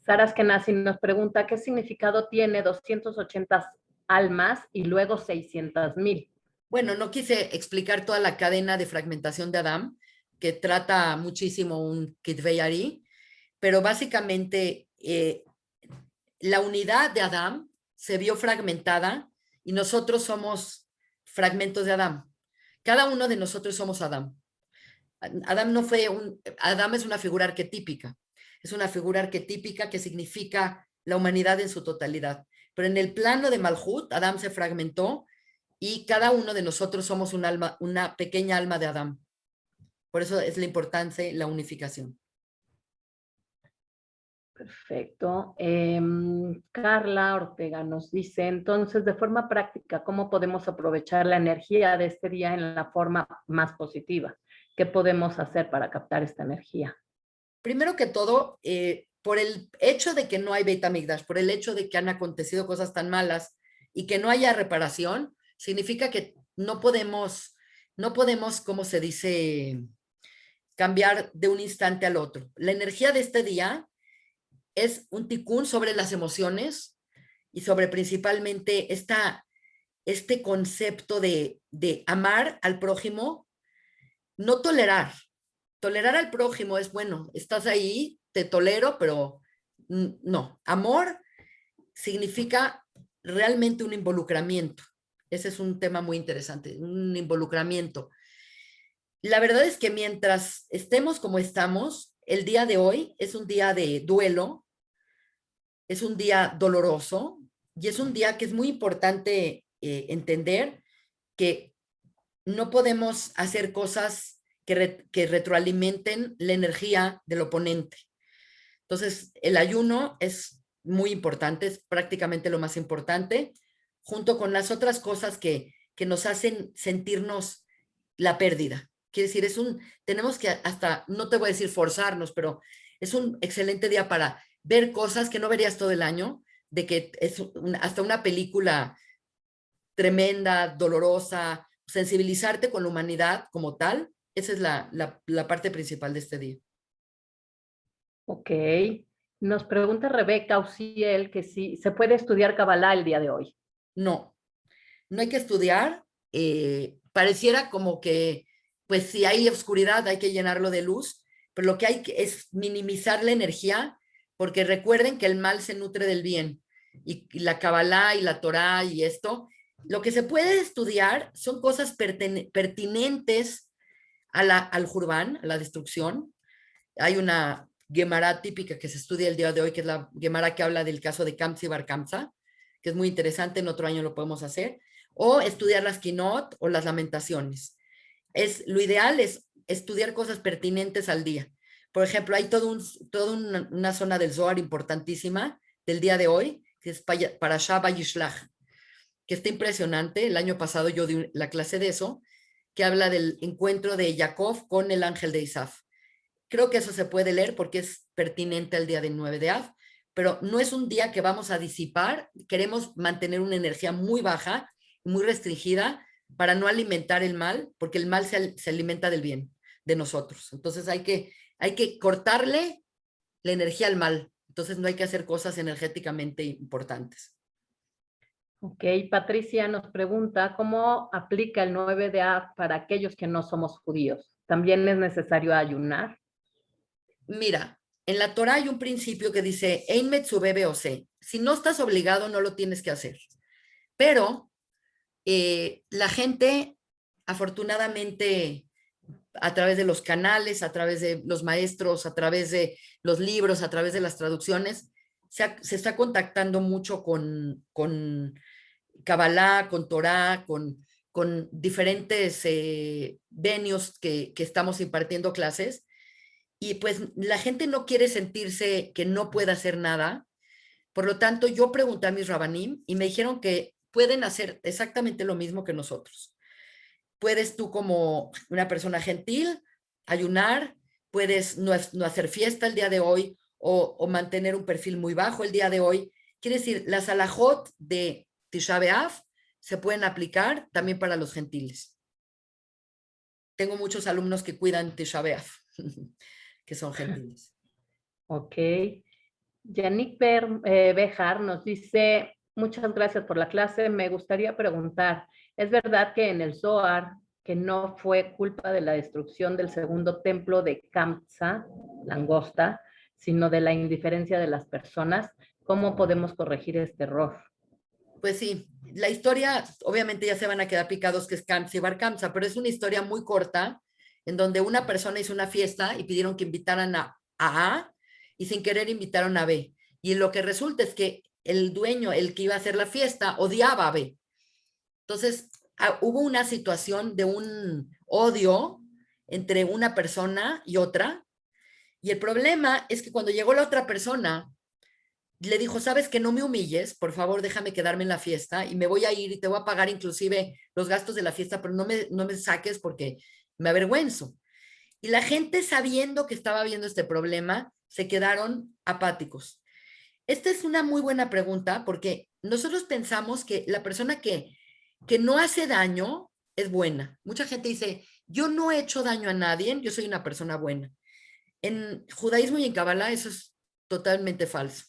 [SPEAKER 2] Sara Askenazi nos pregunta, ¿qué significado tiene 280 almas y luego 600,000?
[SPEAKER 1] Bueno, no quise explicar toda la cadena de fragmentación de Adam, que trata muchísimo un Kitvei Ari, pero básicamente la unidad de Adam se vio fragmentada y nosotros somos fragmentos de Adam. Cada uno de nosotros somos Adam. Adam no fue Adam es una figura arquetípica. Es una figura arquetípica que significa la humanidad en su totalidad. Pero en el plano de Malhut, Adam se fragmentó y cada uno de nosotros somos un alma, una pequeña alma de Adam. Por eso es la importancia la unificación.
[SPEAKER 2] Perfecto. Carla Ortega nos dice, entonces, de forma práctica, ¿cómo podemos aprovechar la energía de este día en la forma más positiva? ¿Qué podemos hacer para captar esta energía?
[SPEAKER 1] Primero que todo, por el hecho de que no hay Beit HaMikdash, por el hecho de que han acontecido cosas tan malas y que no haya reparación, significa que no podemos, como se dice, cambiar de un instante al otro. La energía de este día es un ticún sobre las emociones y sobre principalmente este concepto de amar al prójimo, no tolerar. Tolerar al prójimo es, bueno, estás ahí, te tolero, pero no. Amor significa realmente un involucramiento. Ese es un tema muy interesante, un involucramiento. La verdad es que mientras estemos como estamos, el día de hoy es un día de duelo, es un día doloroso y es un día que es muy importante entender que no podemos hacer cosas que retroalimenten la energía del oponente. Entonces, el ayuno es muy importante, es prácticamente lo más importante, junto con las otras cosas que nos hacen sentirnos la pérdida. Quiere decir, tenemos que hasta, no te voy a decir forzarnos, pero es un excelente día para ver cosas que no verías todo el año, de que es hasta una película tremenda, dolorosa, sensibilizarte con la humanidad como tal. Esa es la parte principal de este día.
[SPEAKER 2] Ok. Nos pregunta Rebeca Uciel que si se puede estudiar Kabbalah el día de hoy.
[SPEAKER 1] No, no hay que estudiar. Pareciera como que, pues si hay oscuridad hay que llenarlo de luz, pero lo que hay es minimizar la energía, porque recuerden que el mal se nutre del bien. Y la Kabbalah y la Torah y esto, lo que se puede estudiar son cosas pertinentes al Jurban, a la destrucción. Hay una Gemara típica que se estudia el día de hoy, que es la Gemara que habla del caso de Kamsa y Bar Kamsa, que es muy interesante, en otro año lo podemos hacer, o estudiar las Kinot o las Lamentaciones. Lo ideal es estudiar cosas pertinentes al día. Por ejemplo, hay toda una zona del Zohar importantísima del día de hoy, que es Parashá Vayishlach, que está impresionante. El año pasado yo di la clase de eso, que habla del encuentro de Jacob con el ángel de Isaf, Creo que eso se puede leer porque es pertinente al día del 9 de Av, pero no es un día que vamos a disipar. Queremos mantener una energía muy baja, muy restringida, para no alimentar el mal, porque el mal se alimenta del bien de nosotros. Entonces hay que cortarle la energía al mal. Entonces no hay que hacer cosas energéticamente importantes.
[SPEAKER 2] Ok, Patricia nos pregunta, ¿cómo aplica el 9 de Av para aquellos que no somos judíos? ¿También es necesario ayunar?
[SPEAKER 1] Mira, en la Torah hay un principio que dice, Ein metzubeh ose. Si no estás obligado, no lo tienes que hacer. Pero la gente, afortunadamente, a través de los canales, a través de los maestros, a través de los libros, a través de las traducciones, se está contactando mucho con Kabbalah, con Torah, con diferentes venues que estamos impartiendo clases. Y pues la gente no quiere sentirse que no puede hacer nada. Por lo tanto, yo pregunté a mis rabanim y me dijeron que pueden hacer exactamente lo mismo que nosotros. Puedes tú como una persona gentil ayunar, puedes no hacer fiesta el día de hoy o mantener un perfil muy bajo el día de hoy. Quiere decir, las alajot de Tisha B'Av se pueden aplicar también para los gentiles. Tengo muchos alumnos que cuidan Tisha B'Av, que son gentiles.
[SPEAKER 2] Ok. Yannick Bejar nos dice, muchas gracias por la clase. Me gustaría preguntar, ¿es verdad que en el Zohar, que no fue culpa de la destrucción del segundo templo de Kamsa, langosta, sino de la indiferencia de las personas? ¿Cómo podemos corregir este error?
[SPEAKER 1] Pues sí, la historia, obviamente ya se van a quedar picados que es Kamsa y Bar Kamsa, pero es una historia muy corta en donde una persona hizo una fiesta y pidieron que invitaran a y sin querer invitaron a B. Y lo que resulta es que el dueño, el que iba a hacer la fiesta, odiaba a B. Entonces, hubo una situación de un odio entre una persona y otra. Y el problema es que cuando llegó la otra persona, le dijo, sabes que no me humilles, por favor déjame quedarme en la fiesta y me voy a ir y te voy a pagar inclusive los gastos de la fiesta, pero no me saques porque me avergüenzo. Y la gente sabiendo que estaba viendo este problema, se quedaron apáticos. Esta es una muy buena pregunta porque nosotros pensamos que la persona que no hace daño es buena. Mucha gente dice, yo no he hecho daño a nadie, yo soy una persona buena. En judaísmo y en Kabbalah eso es totalmente falso.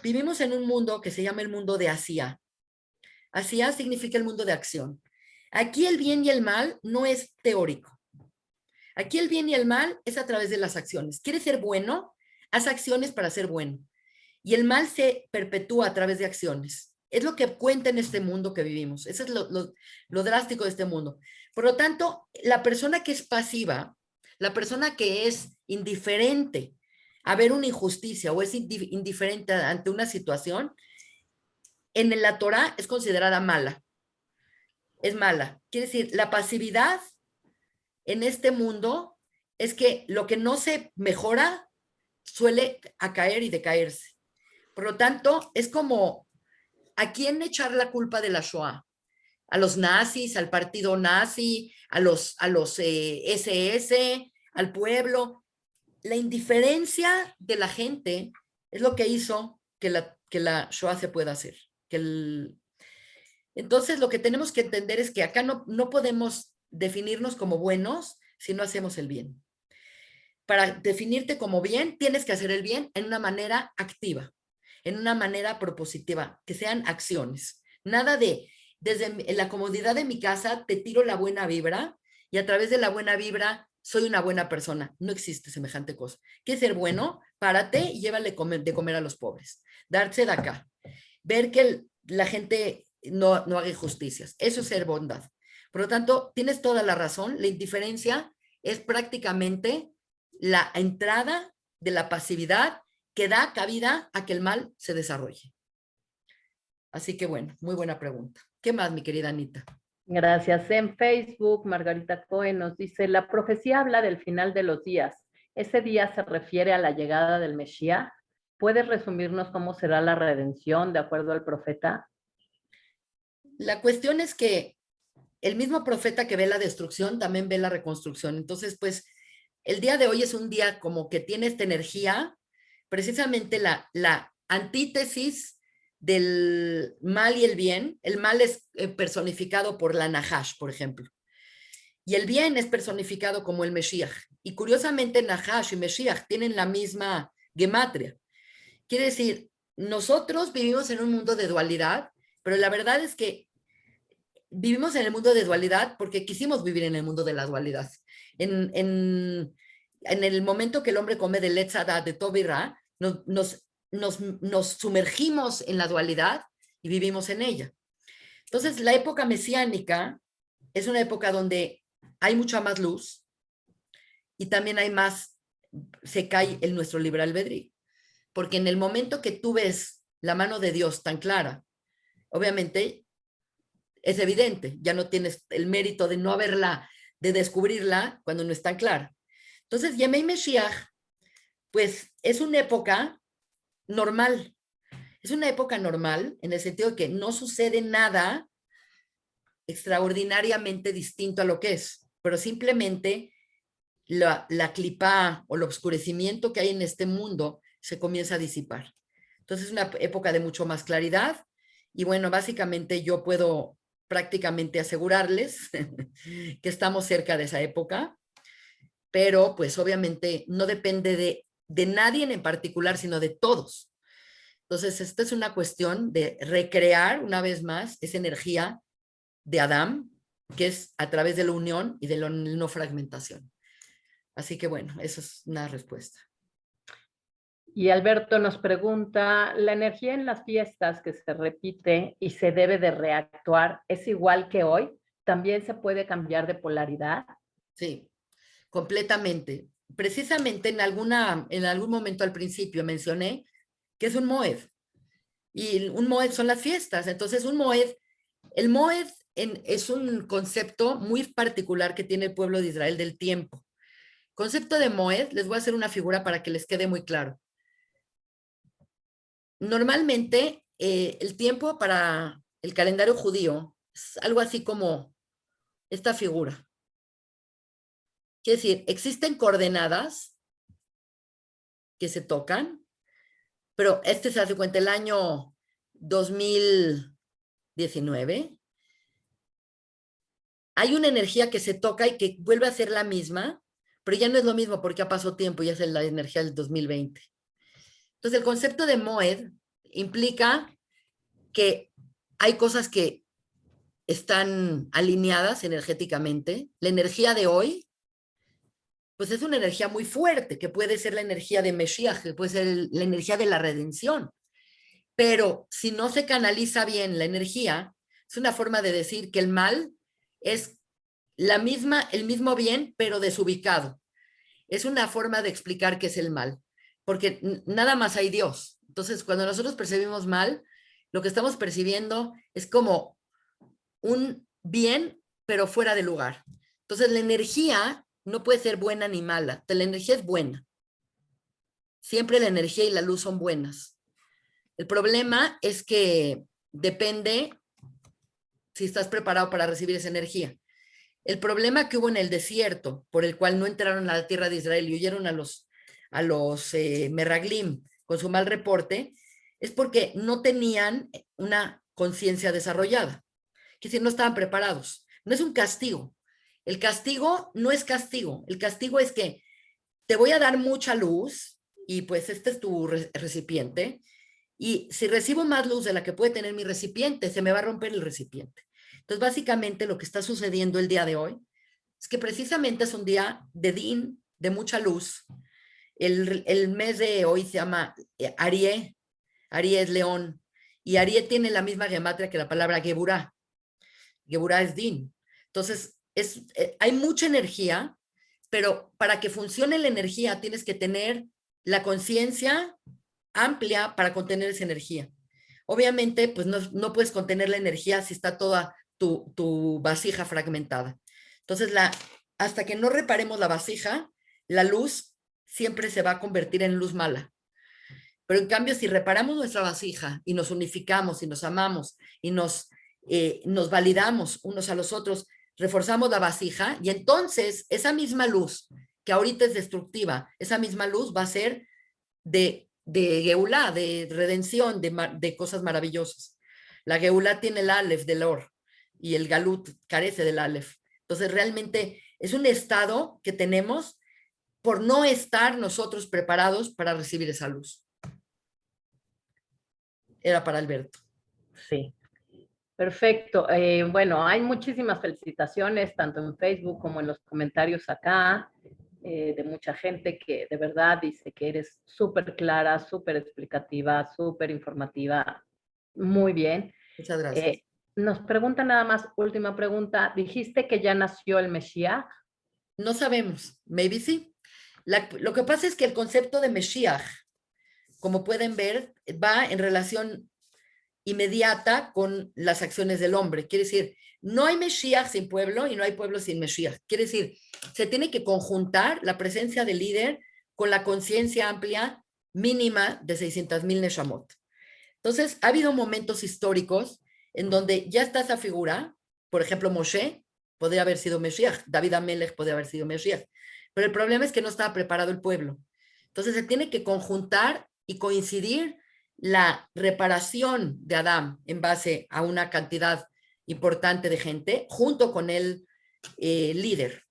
[SPEAKER 1] Vivimos en un mundo que se llama el mundo de Asia. Asia significa el mundo de acción. Aquí el bien y el mal no es teórico. Aquí el bien y el mal es a través de las acciones. ¿Quieres ser bueno? Haz acciones para ser bueno. Y el mal se perpetúa a través de acciones. Es lo que cuenta en este mundo que vivimos. Eso es lo drástico de este mundo. Por lo tanto, la persona que es pasiva, la persona que es indiferente a ver una injusticia o es indiferente ante una situación, en la Torah es considerada mala. Es mala. Quiere decir, la pasividad en este mundo es que lo que no se mejora suele a caer y decaerse. Por lo tanto, es como, ¿a quién echar la culpa de la Shoah? ¿A los nazis, al partido nazi, a los SS, al pueblo? La indiferencia de la gente es lo que hizo que la Shoah se pueda hacer. Entonces, lo que tenemos que entender es que acá no podemos definirnos como buenos si no hacemos el bien. Para definirte como bien, tienes que hacer el bien en una manera activa, en una manera propositiva, que sean acciones. Nada de, desde la comodidad de mi casa, te tiro la buena vibra y a través de la buena vibra soy una buena persona. No existe semejante cosa. ¿Quieres ser bueno? Párate y llévale de comer a los pobres. Darse de acá. Ver que la gente no haga injusticias. Eso es ser bondad. Por lo tanto, tienes toda la razón. La indiferencia es prácticamente la entrada de la pasividad que da cabida a que el mal se desarrolle. Así que bueno, muy buena pregunta. ¿Qué más, mi querida Anita?
[SPEAKER 2] Gracias. En Facebook, Margarita Cohen nos dice, la profecía habla del final de los días. ¿Ese día se refiere a la llegada del Mesías? ¿Puedes resumirnos cómo será la redención de acuerdo al profeta?
[SPEAKER 1] La cuestión es que el mismo profeta que ve la destrucción también ve la reconstrucción. Entonces, pues, el día de hoy es un día como que tiene esta energía, precisamente la antítesis del mal y el bien. El mal es personificado por la Nahash, por ejemplo, y el bien es personificado como el Mesías. Y curiosamente Nahash y Mesías tienen la misma gematria. Quiere decir, nosotros vivimos en un mundo de dualidad, pero la verdad es que vivimos en el mundo de dualidad porque quisimos vivir en el mundo de la dualidad. En, en, en el momento que el hombre come de Letzada, de Tobirá, nos sumergimos en la dualidad y vivimos en ella. Entonces, la época mesiánica es una época donde hay mucha más luz y también hay más, se cae en nuestro libre albedrío. Porque en el momento que tú ves la mano de Dios tan clara, obviamente es evidente, ya no tienes el mérito de no haberla, de descubrirla cuando no es tan clara. Entonces, Yemei Meshiach, pues es una época normal. Es una época normal en el sentido de que no sucede nada extraordinariamente distinto a lo que es, pero simplemente la clipa o el oscurecimiento que hay en este mundo se comienza a disipar. Entonces es una época de mucho más claridad y bueno, básicamente yo puedo prácticamente asegurarles que estamos cerca de esa época, pero pues obviamente no depende de nadie en particular, sino de todos. Entonces, esta es una cuestión de recrear una vez más esa energía de Adán, que es a través de la unión y de la no fragmentación. Así que bueno, esa es una respuesta.
[SPEAKER 2] Y Alberto nos pregunta, ¿la energía en las fiestas que se repite y se debe de reactuar es igual que hoy? ¿También se puede cambiar de polaridad?
[SPEAKER 1] Sí, completamente. Precisamente en algún momento al principio mencioné que es un moed. Y un moed son las fiestas. Entonces, el moed es un concepto muy particular que tiene el pueblo de Israel del tiempo. Concepto de moed, les voy a hacer una figura para que les quede muy claro. Normalmente, el tiempo para el calendario judío es algo así como esta figura. Quiere decir, existen coordenadas que se tocan, pero este se hace cuenta el año 2019. Hay una energía que se toca y que vuelve a ser la misma, pero ya no es lo mismo porque ha pasado tiempo y es la energía del 2020. Entonces, el concepto de Moed implica que hay cosas que están alineadas energéticamente. La energía de hoy, pues es una energía muy fuerte, que puede ser la energía de Mesías, que puede ser la energía de la redención. Pero si no se canaliza bien la energía, es una forma de decir que el mal es el mismo bien, pero desubicado. Es una forma de explicar qué es el mal, porque nada más hay Dios. Entonces, cuando nosotros percibimos mal, lo que estamos percibiendo es como un bien, pero fuera de lugar. Entonces, la energía no puede ser buena ni mala. La energía es buena. Siempre la energía y la luz son buenas. El problema es que depende si estás preparado para recibir esa energía. El problema que hubo en el desierto, por el cual no entraron a la tierra de Israel y huyeron a los Meraglim con su mal reporte, es porque no tenían una conciencia desarrollada. Es decir, no estaban preparados. No es un castigo. El castigo no es castigo. El castigo es que te voy a dar mucha luz y pues este es tu recipiente. Y si recibo más luz de la que puede tener mi recipiente, se me va a romper el recipiente. Entonces, básicamente lo que está sucediendo el día de hoy es que precisamente es un día de din, de mucha luz. El mes de hoy se llama Arié. Arié es león. Y Arié tiene la misma gematria que la palabra Geburá. Geburá es din. Entonces, hay mucha energía, pero para que funcione la energía tienes que tener la conciencia amplia para contener esa energía. Obviamente, pues no puedes contener la energía si está toda tu vasija fragmentada. Entonces, hasta que no reparemos la vasija, la luz siempre se va a convertir en luz mala. Pero en cambio, si reparamos nuestra vasija y nos unificamos y nos amamos y nos validamos unos a los otros, reforzamos la vasija y entonces esa misma luz que ahorita es destructiva, esa misma luz va a ser de Geulá, de redención, de cosas maravillosas. La Geulá tiene el Aleph del Or y el Galut carece del Aleph. Entonces realmente es un estado que tenemos por no estar nosotros preparados para recibir esa luz. Era para Alberto.
[SPEAKER 2] Sí, perfecto. Bueno, hay muchísimas felicitaciones, tanto en Facebook como en los comentarios acá, de mucha gente que de verdad dice que eres súper clara, súper explicativa, súper informativa. Muy bien.
[SPEAKER 1] Muchas gracias.
[SPEAKER 2] Nos pregunta nada más, última pregunta. Dijiste que ya nació el Mesías.
[SPEAKER 1] No sabemos, maybe sí. Lo que pasa es que el concepto de Mesías, como pueden ver, va en relación inmediata con las acciones del hombre. Quiere decir, no hay Mesías sin pueblo y no hay pueblo sin Mesías. Quiere decir, se tiene que conjuntar la presencia del líder con la conciencia amplia mínima de 600,000 Neshamot. Entonces, ha habido momentos históricos en donde ya está esa figura, por ejemplo, Moshe podría haber sido Mesías, David Amelech podría haber sido Mesías, pero el problema es que no estaba preparado el pueblo. Entonces, se tiene que conjuntar y coincidir la reparación de Adán en base a una cantidad importante de gente junto con el líder.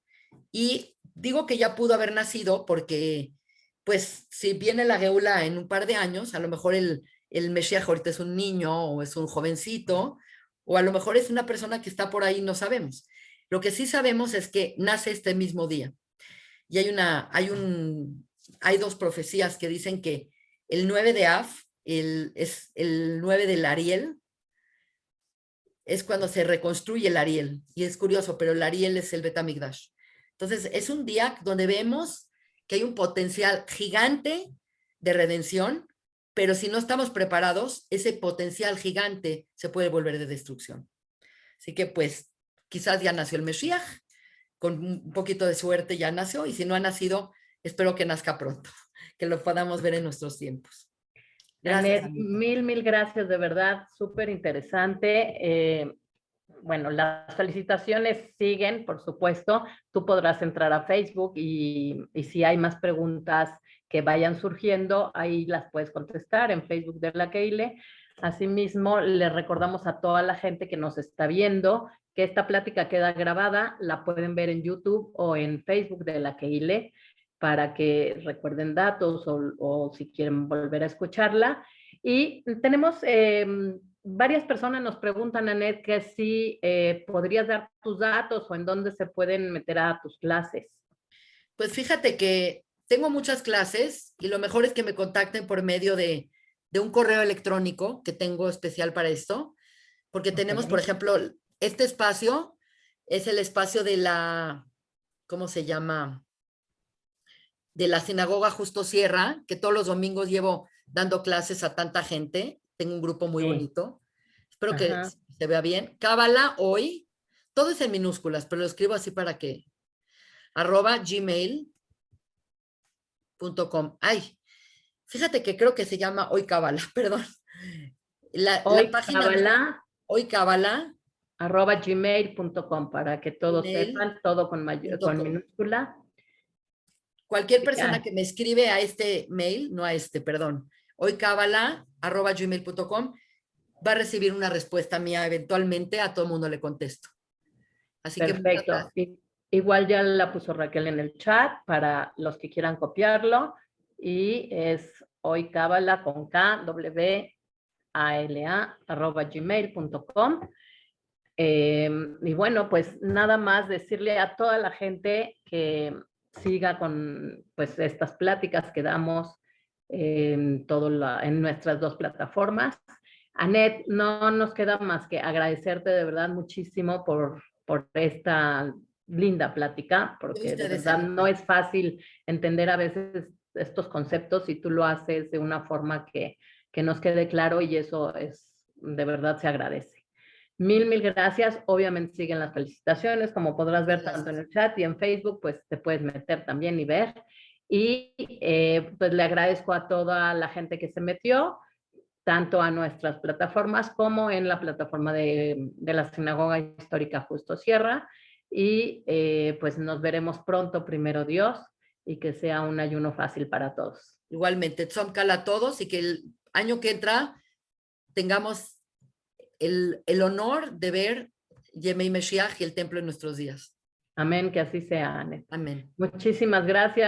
[SPEAKER 1] Y digo que ya pudo haber nacido porque, pues, si viene la Geula en un par de años, a lo mejor el Mesías ahorita es un niño o es un jovencito, o a lo mejor es una persona que está por ahí, no sabemos. Lo que sí sabemos es que nace este mismo día. Y hay dos profecías que dicen que el 9 de Av, es el 9 del Ariel, es cuando se reconstruye el Ariel. Y es curioso, pero el Ariel es el Betamigdash. Entonces, es un día donde vemos que hay un potencial gigante de redención, pero si no estamos preparados, ese potencial gigante se puede volver de destrucción. Así que, pues, quizás ya nació el Mesías, con un poquito de suerte ya nació, y si no ha nacido, espero que nazca pronto, que lo podamos ver en nuestros tiempos. Gracias,
[SPEAKER 2] Anet,
[SPEAKER 1] Anita.
[SPEAKER 2] mil gracias, de verdad, súper interesante. Bueno, las felicitaciones siguen, por supuesto. Tú podrás entrar a Facebook y si hay más preguntas que vayan surgiendo, ahí las puedes contestar en Facebook de la Keile. Asimismo, le recordamos a toda la gente que nos está viendo que esta plática queda grabada, la pueden ver en YouTube o en Facebook de la Keile para que recuerden datos o si quieren volver a escucharla. Y tenemos varias personas nos preguntan, Anet, que si podrías dar tus datos o en dónde se pueden meter a tus clases.
[SPEAKER 1] Pues fíjate que tengo muchas clases y lo mejor es que me contacten por medio de un correo electrónico que tengo especial para esto, porque tenemos, por ejemplo, este espacio es el espacio de la, ¿cómo se llama? De la sinagoga Justo Sierra, que todos los domingos llevo dando clases a tanta gente. Tengo un grupo muy bonito. Espero que se vea bien. Cábala hoy, todo es en minúsculas, pero lo escribo así para que, @gmail.com. Ay, fíjate que creo que se llama Hoy Cábala, perdón. La página Hoy Cábala
[SPEAKER 2] @gmail.com para que todos sepan, todo con minúscula.
[SPEAKER 1] Cualquier persona que me escribe a este mail, no a este, perdón, hoycabala@gmail.com, va a recibir una respuesta mía eventualmente, a todo el mundo le contesto. Así
[SPEAKER 2] perfecto. Igual ya la puso Raquel en el chat para los que quieran copiarlo y es hoycabala con KWALA@gmail.com. Y bueno, pues nada más decirle a toda la gente que siga con pues estas pláticas que damos en nuestras dos plataformas. Anet, no nos queda más que agradecerte de verdad muchísimo por esta linda plática, porque de verdad no es fácil entender a veces estos conceptos y tú lo haces de una forma que nos quede claro y eso es, de verdad se agradece. Mil gracias. Obviamente siguen las felicitaciones, como podrás ver tanto en el chat y en Facebook, pues te puedes meter también y ver. Y pues le agradezco a toda la gente que se metió, tanto a nuestras plataformas como en la plataforma de la Sinagoga Histórica Justo Sierra. Y pues nos veremos pronto, primero Dios. y que sea un ayuno fácil para todos.
[SPEAKER 1] Igualmente, Tzomkal a todos y que el año que entra tengamos el honor de ver Yemei Mashiach y el templo en nuestros días.
[SPEAKER 2] Amén, que así sea, Anet.
[SPEAKER 1] Amén.
[SPEAKER 2] Muchísimas gracias.